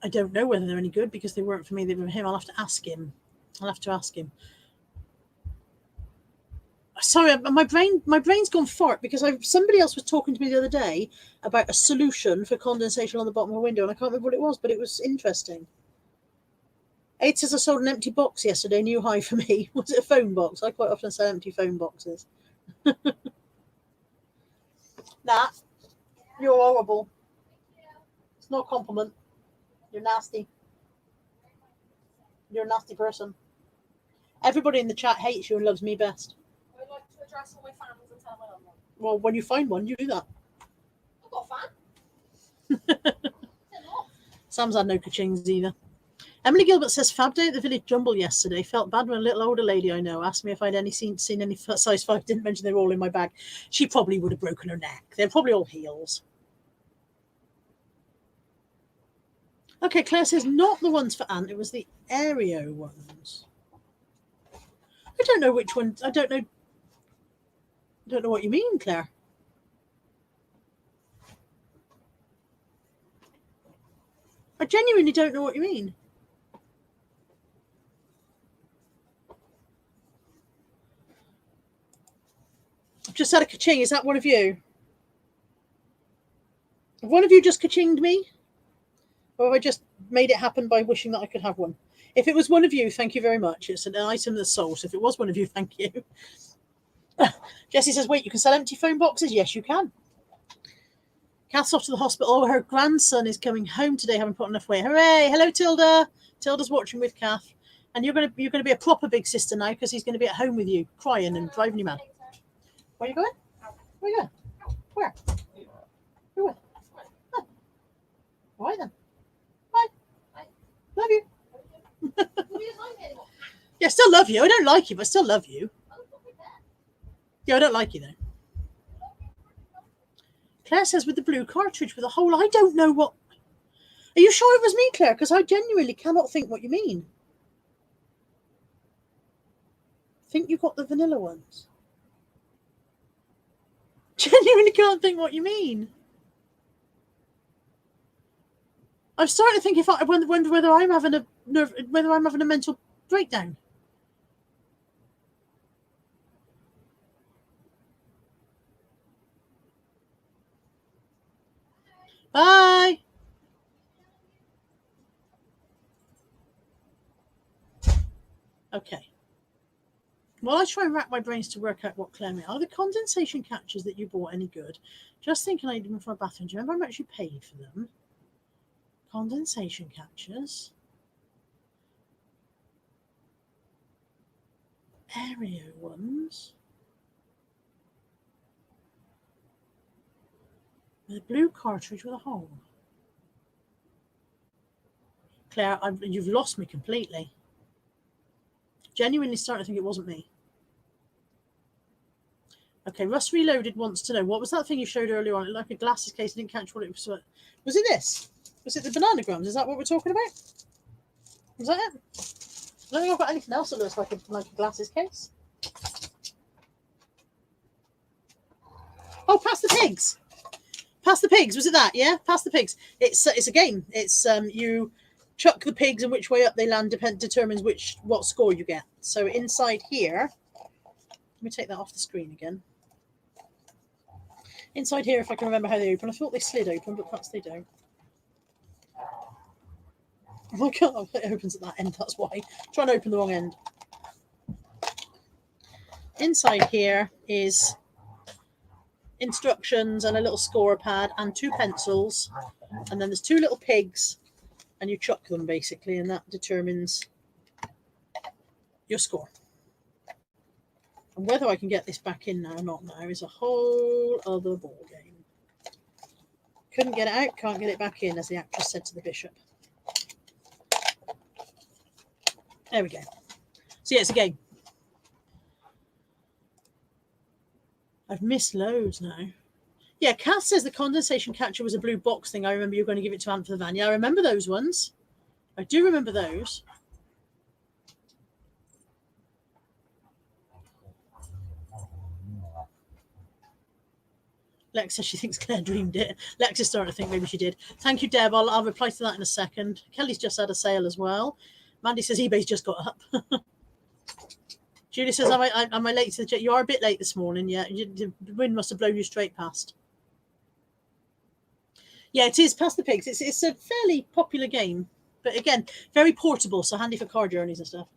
I don't know whether they're any good because they weren't for me. They were for him. I'll have to ask him. Sorry, my brain's gone fart because somebody else was talking to me the other day about a solution for condensation on the bottom of a window, and I can't remember what it was, but it was interesting. Aid says I sold an empty box yesterday, new high for me. Was it a phone box? I quite often sell empty phone boxes. Nah, you're horrible. It's not a compliment. You're nasty. You're a nasty person. Everybody in the chat hates you and loves me best. I like to address all my fans and tell them I love them. Well, when you find one, you do that. I've got a fan. Sam's had no ka-chings either. Emily Gilbert says, Fab Day at the Village Jumble yesterday. Felt bad when a little older lady I know asked me if I'd seen any size 5. Didn't mention they were all in my bag. She probably would have broken her neck. They're probably all heels. Okay, Claire says, not the ones for Ant. It was the Aereo ones. I don't know which one. I don't know. I don't know what you mean, Claire. I genuinely don't know what you mean. I've just had a ka-ching. Is that one of you? Have one of you just ka-chinged me? Or have I just made it happen by wishing that I could have one? If it was one of you, thank you very much. It's an item that's sold. So if it was one of you, thank you. Jessie says, wait, you can sell empty phone boxes? Yes, you can. Kath's off to the hospital. Her grandson is coming home today, having put enough weight. Hooray! Hello, Tilda. Tilda's watching with Kath. And you're gonna be a proper big sister now because he's going to be at home with you, crying and driving you mad. Where are you going? Where are you going? Where? Where? Oh. All right then. Bye. Bye. Love you. You don't like me anymore. Yeah, I still love you. I don't like you, but I still love you. Yeah, I don't like you though. Claire says with the blue cartridge with a hole. I don't know what. Are you sure it was me, Claire? Because I genuinely cannot think what you mean. I think you got the vanilla ones. Genuinely can't think what you mean. I'm starting to think if I wonder whether I'm having a mental breakdown. Bye. Okay. Well, I try and rack my brains to work out what Claire meant. Are the condensation catchers that you bought any good? Just thinking I need them for a bathroom. Do you remember how much you paid for them? Condensation catchers. Aereo ones. With a blue cartridge with a hole. Claire, you've lost me completely. Genuinely starting to think it wasn't me. Okay, Russ Reloaded wants to know, what was that thing you showed earlier on? It looked like a glasses case. I didn't catch what it was. Was it this? Was it the bananagrams? Is that what we're talking about? Was that it? I don't think I've got anything else that looks like a glasses case. Oh, Pass the Pigs. Pass the Pigs. Was it that? Yeah, Pass the Pigs. It's a game. It's you chuck the pigs and which way up they land determines what score you get. So inside here, let me take that off the screen again. Inside here, if I can remember how they open, I thought they slid open, but perhaps they don't. Oh my god, it opens at that end, that's why. I'm trying to open the wrong end. Inside here is instructions and a little score pad and 2 pencils. And then there's 2 little pigs and you chuck them basically, and that determines your score. And whether I can get this back in now or not now is a whole other ball game. Couldn't get it out, can't get it back in, as the actress said to the bishop. There we go. So yeah, it's a game. I've missed loads now. Yeah, Kath says the condensation catcher was a blue box thing. I remember you were going to give it to Ant for the van. Yeah, I remember those ones. I do remember those. Lex says she thinks Claire dreamed it. Lex is starting to think maybe she did. Thank you, Deb. I'll reply to that in a second. Kelly's just had a sale as well. Mandy says eBay's just got up. Julie says, am I late to the jet? You are a bit late this morning, yeah. The wind must have blown you straight past. Yeah, it is Pass the Pigs. It's a fairly popular game. But again, very portable, so handy for car journeys and stuff.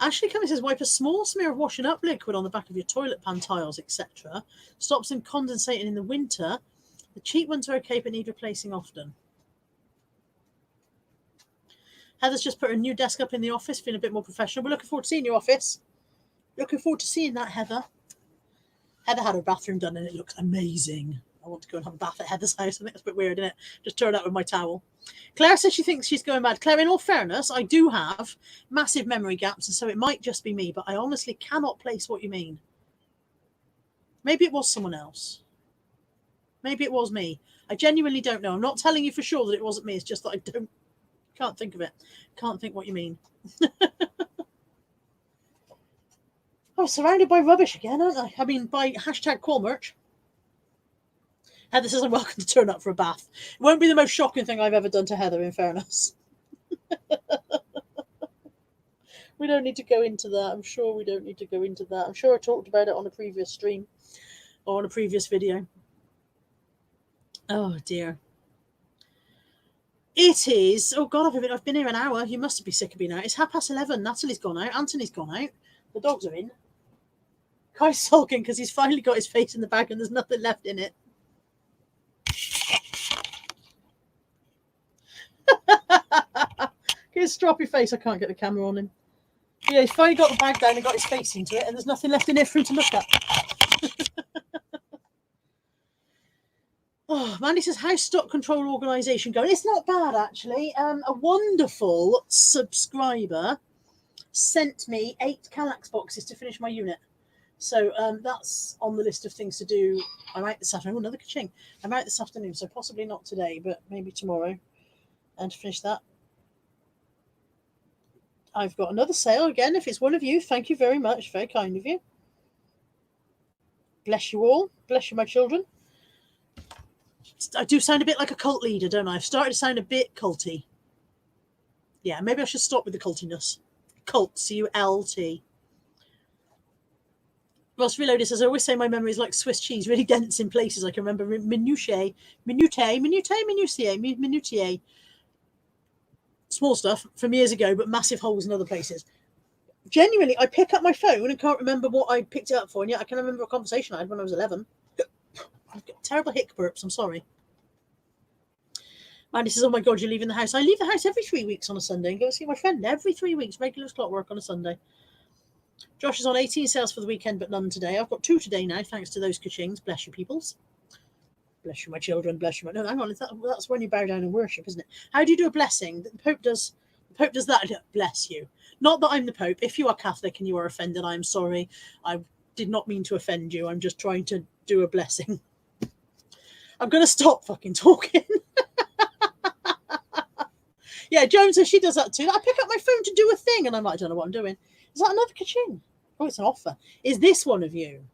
Ashley Cummings says, wipe a small smear of washing up liquid on the back of your toilet pan tiles, etc. Stops them condensating in the winter. The cheap ones are okay, but need replacing often. Heather's just put her new desk up in the office, feeling a bit more professional. We're looking forward to seeing your office. Looking forward to seeing that, Heather. Heather had her bathroom done and it looks amazing. I want to go and have a bath at Heather's house. I think that's a bit weird, isn't it? Just turn out with my towel. Claire says she thinks she's going mad. Claire, in all fairness, I do have massive memory gaps, and so it might just be me, but I honestly cannot place what you mean. Maybe it was someone else. Maybe it was me. I genuinely don't know. I'm not telling you for sure that it wasn't me. It's just that I can't think of it. Can't think what you mean. I'm surrounded by rubbish again, aren't I? I mean, by hashtag call merch. Heather says I'm welcome to turn up for a bath. It won't be the most shocking thing I've ever done to Heather, in fairness. We don't need to go into that. I'm sure we don't need to go into that. I'm sure I talked about it on a previous stream or on a previous video. Oh, dear. It is. Oh, God, I've been here an hour. You must be sick of me now. It's 11:30. Natalie's gone out. Anthony's gone out. The dogs are in. Kai's sulking because he's finally got his face in the bag and there's nothing left in it. Get his stroppy face. I can't get the camera on him. Yeah, he's finally got the bag down and got his face into it and there's nothing left in it for him to look at. Oh, Mandy says, how's stock control organisation going? It's not bad, actually. A wonderful subscriber sent me 8 Kallax boxes to finish my unit. So that's on the list of things to do. I'm out this afternoon. Oh, another ka-ching. I'm out this afternoon, so possibly not today, but maybe tomorrow. And to finish that. I've got another sale again. If it's one of you, thank you very much. Very kind of you. Bless you all. Bless you, my children. I do sound a bit like a cult leader, don't I? I've started to sound a bit culty. Yeah, maybe I should stop with the cultiness. Cult, C-U-L-T. Ross Reloaded says, I always say my memory is like Swiss cheese, really dense in places. I can remember minutiae. Small stuff from years ago, but massive holes in other places. Genuinely, I pick up my phone and can't remember what I picked it up for, and yet I can remember a conversation I had when I was 11. I've got terrible hic burps, I'm sorry. Mandy says, oh my God, you're leaving the house. I leave the house every 3 weeks on a Sunday and go see my friend every 3 weeks, regular clockwork on a Sunday. Josh is on 18 sales for the weekend, but none today. I've got 2 today now, thanks to those ka-chings. Bless you, peoples. Bless you, my children. Bless you. No, hang on. That's when you bow down and worship, isn't it? How do you do a blessing? The Pope does that. Bless you. Not that I'm the Pope. If you are Catholic and you are offended, I'm sorry. I did not mean to offend you. I'm just trying to do a blessing. I'm going to stop fucking talking. Yeah, Joan says she does that too. I pick up my phone to do a thing and I'm like, I don't know what I'm doing. Is that another ka-ching? Oh, it's an offer. Is this one of you?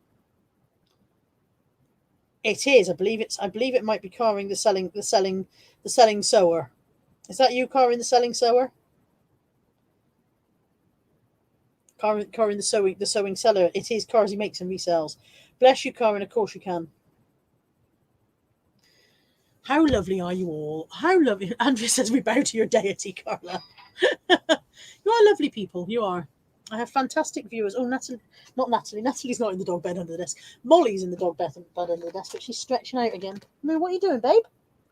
It is. I believe it might be Carring the selling sewer. Is that you, Carring the selling sewer? Carring the sewing seller. It is cars he makes and resells. Bless you, Carring. Of course you can. How lovely are you all? How lovely. Andrea says we bow to your deity, Carla. You are lovely people. You are. I have fantastic viewers. Oh, Natalie, not Natalie. Natalie's not in the dog bed under the desk. Molly's in the dog bed under the desk, but she's stretching out again. I mean, what are you doing, babe?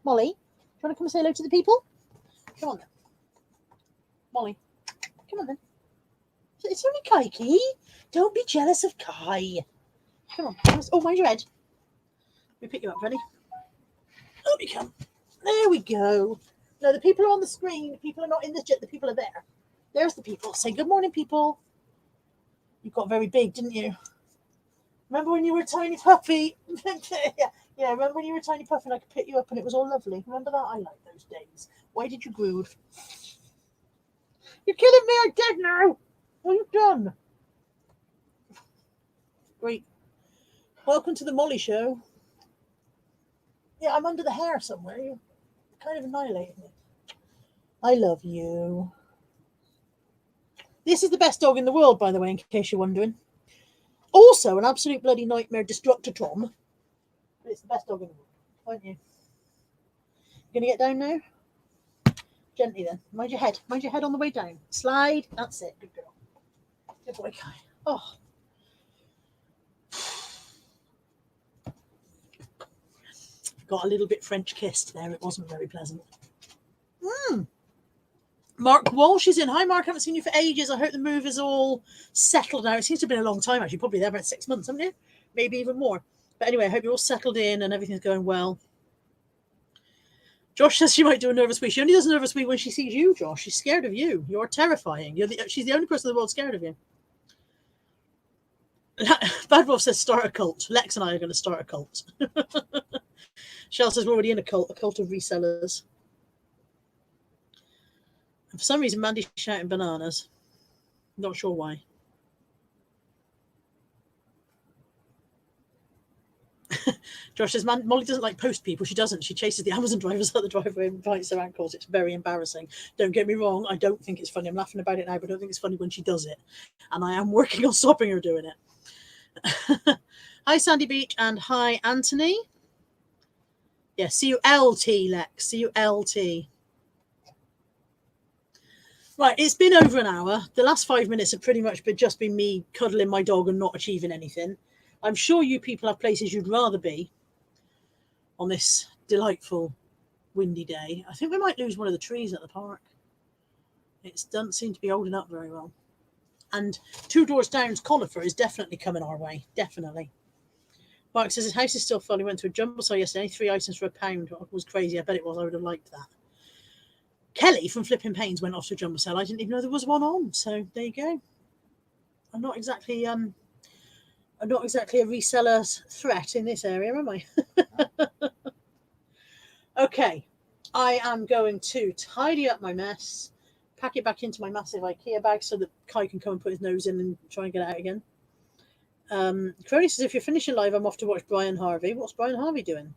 Molly, do you want to come and say hello to the people? Come on then. Molly, come on then. It's only Kaiki. Don't be jealous of Kai. Come on. Oh, mind your head. Let me pick you up, ready? Up you come. There we go. No, the people are on the screen. The people are not in the jet. The people are there. There's the people. Say good morning, people. You got very big, didn't you? Remember when you were a tiny puppy? Yeah, remember when you were a tiny puppy and I could pick you up and it was all lovely? Remember that? I like those days. Why did you brood? You're killing me. I'm dead now. What have you done? Great. Welcome to the Molly Show. Yeah, I'm under the hair somewhere. You're kind of annihilating me. I love you. This is the best dog in the world, by the way, in case you're wondering. Also, an absolute bloody nightmare destructotron. But it's the best dog in the world, aren't you? Going to get down now? Gently then. Mind your head. Mind your head on the way down. Slide. That's it. Good girl. Good boy, Kai. Oh. Got a little bit French kissed there. It wasn't very pleasant. Mark Walsh is in. Hi, Mark. I haven't seen you for ages. I hope the move is all settled now. It seems to have been a long time, actually. Probably there about 6 months, haven't you? Maybe even more. But anyway, I hope you're all settled in and everything's going well. Josh says she might do a nervous wee. She only does a nervous wee when she sees you, Josh. She's scared of you. You're terrifying. She's the only person in the world scared of you. Bad Wolf says start a cult. Lex and I are going to start a cult. Shell says we're already in a cult of resellers. And for some reason, Mandy's shouting bananas. Not sure why. Josh says, Molly doesn't like post people. She doesn't. She chases the Amazon drivers out the driveway and bites their ankles. It's very embarrassing. Don't get me wrong. I don't think it's funny. I'm laughing about it now, but I don't think it's funny when she does it. And I am working on stopping her doing it. Hi, Sandy Beach, and hi, Anthony. Yeah, C-U-L-T, Lex. C-U-L-T. Right, it's been over an hour. The last 5 minutes have pretty much just been me cuddling my dog and not achieving anything. I'm sure you people have places you'd rather be on this delightful windy day. I think we might lose one of the trees at the park. It doesn't seem to be holding up very well. And 2 doors down's conifer is definitely coming our way. Definitely. Mark says his house is still full. He went to a jumble sale yesterday. 3 items for £1. It was crazy. I bet it was. I would have liked that. Kelly from Flipping Pains went off to a jumble sale. I didn't even know there was one on. So there you go. I'm not exactly a reseller's threat in this area, am I? Okay. I am going to tidy up my mess, pack it back into my massive IKEA bag so that Kai can come and put his nose in and try and get it out again. Crowley says, if you're finishing live, I'm off to watch Brian Harvey. What's Brian Harvey doing?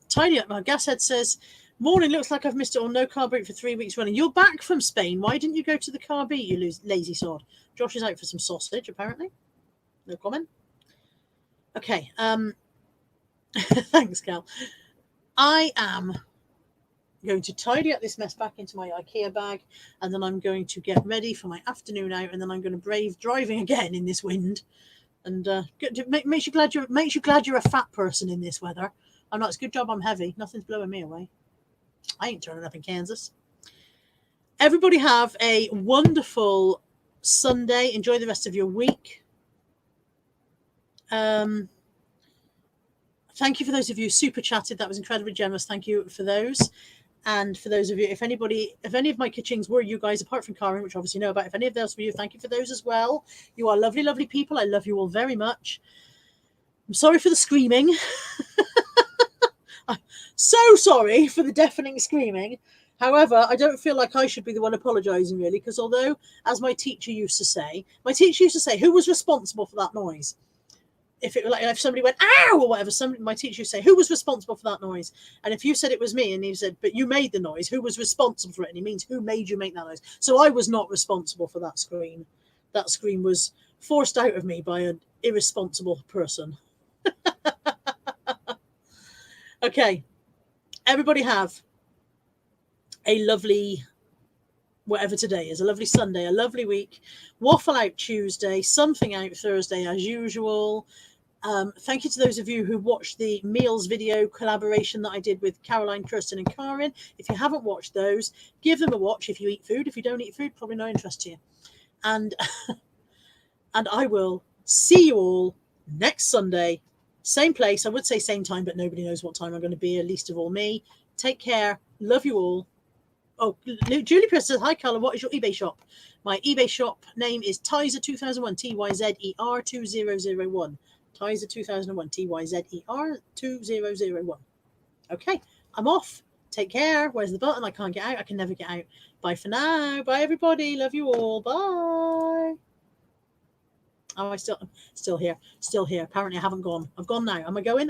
Tidy up. My gashead says, morning, looks like I've missed it all. No car beat for 3 weeks running. You're back from Spain. Why didn't you go to the car beat, you lazy sod? Josh is out for some sausage, apparently. No comment. Okay. Thanks, Cal. I am going to tidy up this mess back into my IKEA bag, and then I'm going to get ready for my afternoon out, and then I'm going to brave driving again in this wind. And makes you glad you're a fat person in this weather. I'm not. It's a good job I'm heavy. Nothing's blowing me away. I ain't turning up in Kansas. Everybody have a wonderful Sunday. Enjoy the rest of your week. Thank you for those of you who super chatted. That was incredibly generous. Thank you for those. And for those of you, if any of my kitchings were you guys, apart from Karen, which obviously know about, if any of those were you, thank you for those as well. You are lovely, lovely people. I love you all very much. I'm sorry for the screaming. I'm so sorry for the deafening screaming. However, I don't feel like I should be the one apologising, really, because although, as my teacher used to say, who was responsible for that noise? If somebody went ow or whatever, my teacher would say, who was responsible for that noise? And if you said it was me, and he said, but you made the noise, who was responsible for it? And he means, who made you make that noise? So I was not responsible for that scream. That scream was forced out of me by an irresponsible person. Okay, everybody have a lovely, whatever today is, a lovely Sunday, a lovely week. Waffle out Tuesday, something out Thursday as usual. Thank you to those of you who watched the meals video collaboration that I did with Caroline, Kirsten, and Karin. If you haven't watched those, give them a watch if you eat food. If you don't eat food, probably no interest to you. And I will see you all next Sunday, same place. I would say same time, but nobody knows what time I'm going to be, least of all me. Take care. Love you all. Oh, Julie Pierce says, hi, Carla, what is your eBay shop? My eBay shop name is Tyzer2001, Tyzer 2001. Tyzer 2001, Tyzer 2001. Okay, I'm off. Take care. Where's the button? I can't get out. I can never get out. Bye for now. Bye, everybody. Love you all. Bye. Oh, I'm still here. Still here. Apparently, I haven't gone. I've gone now. Am I going?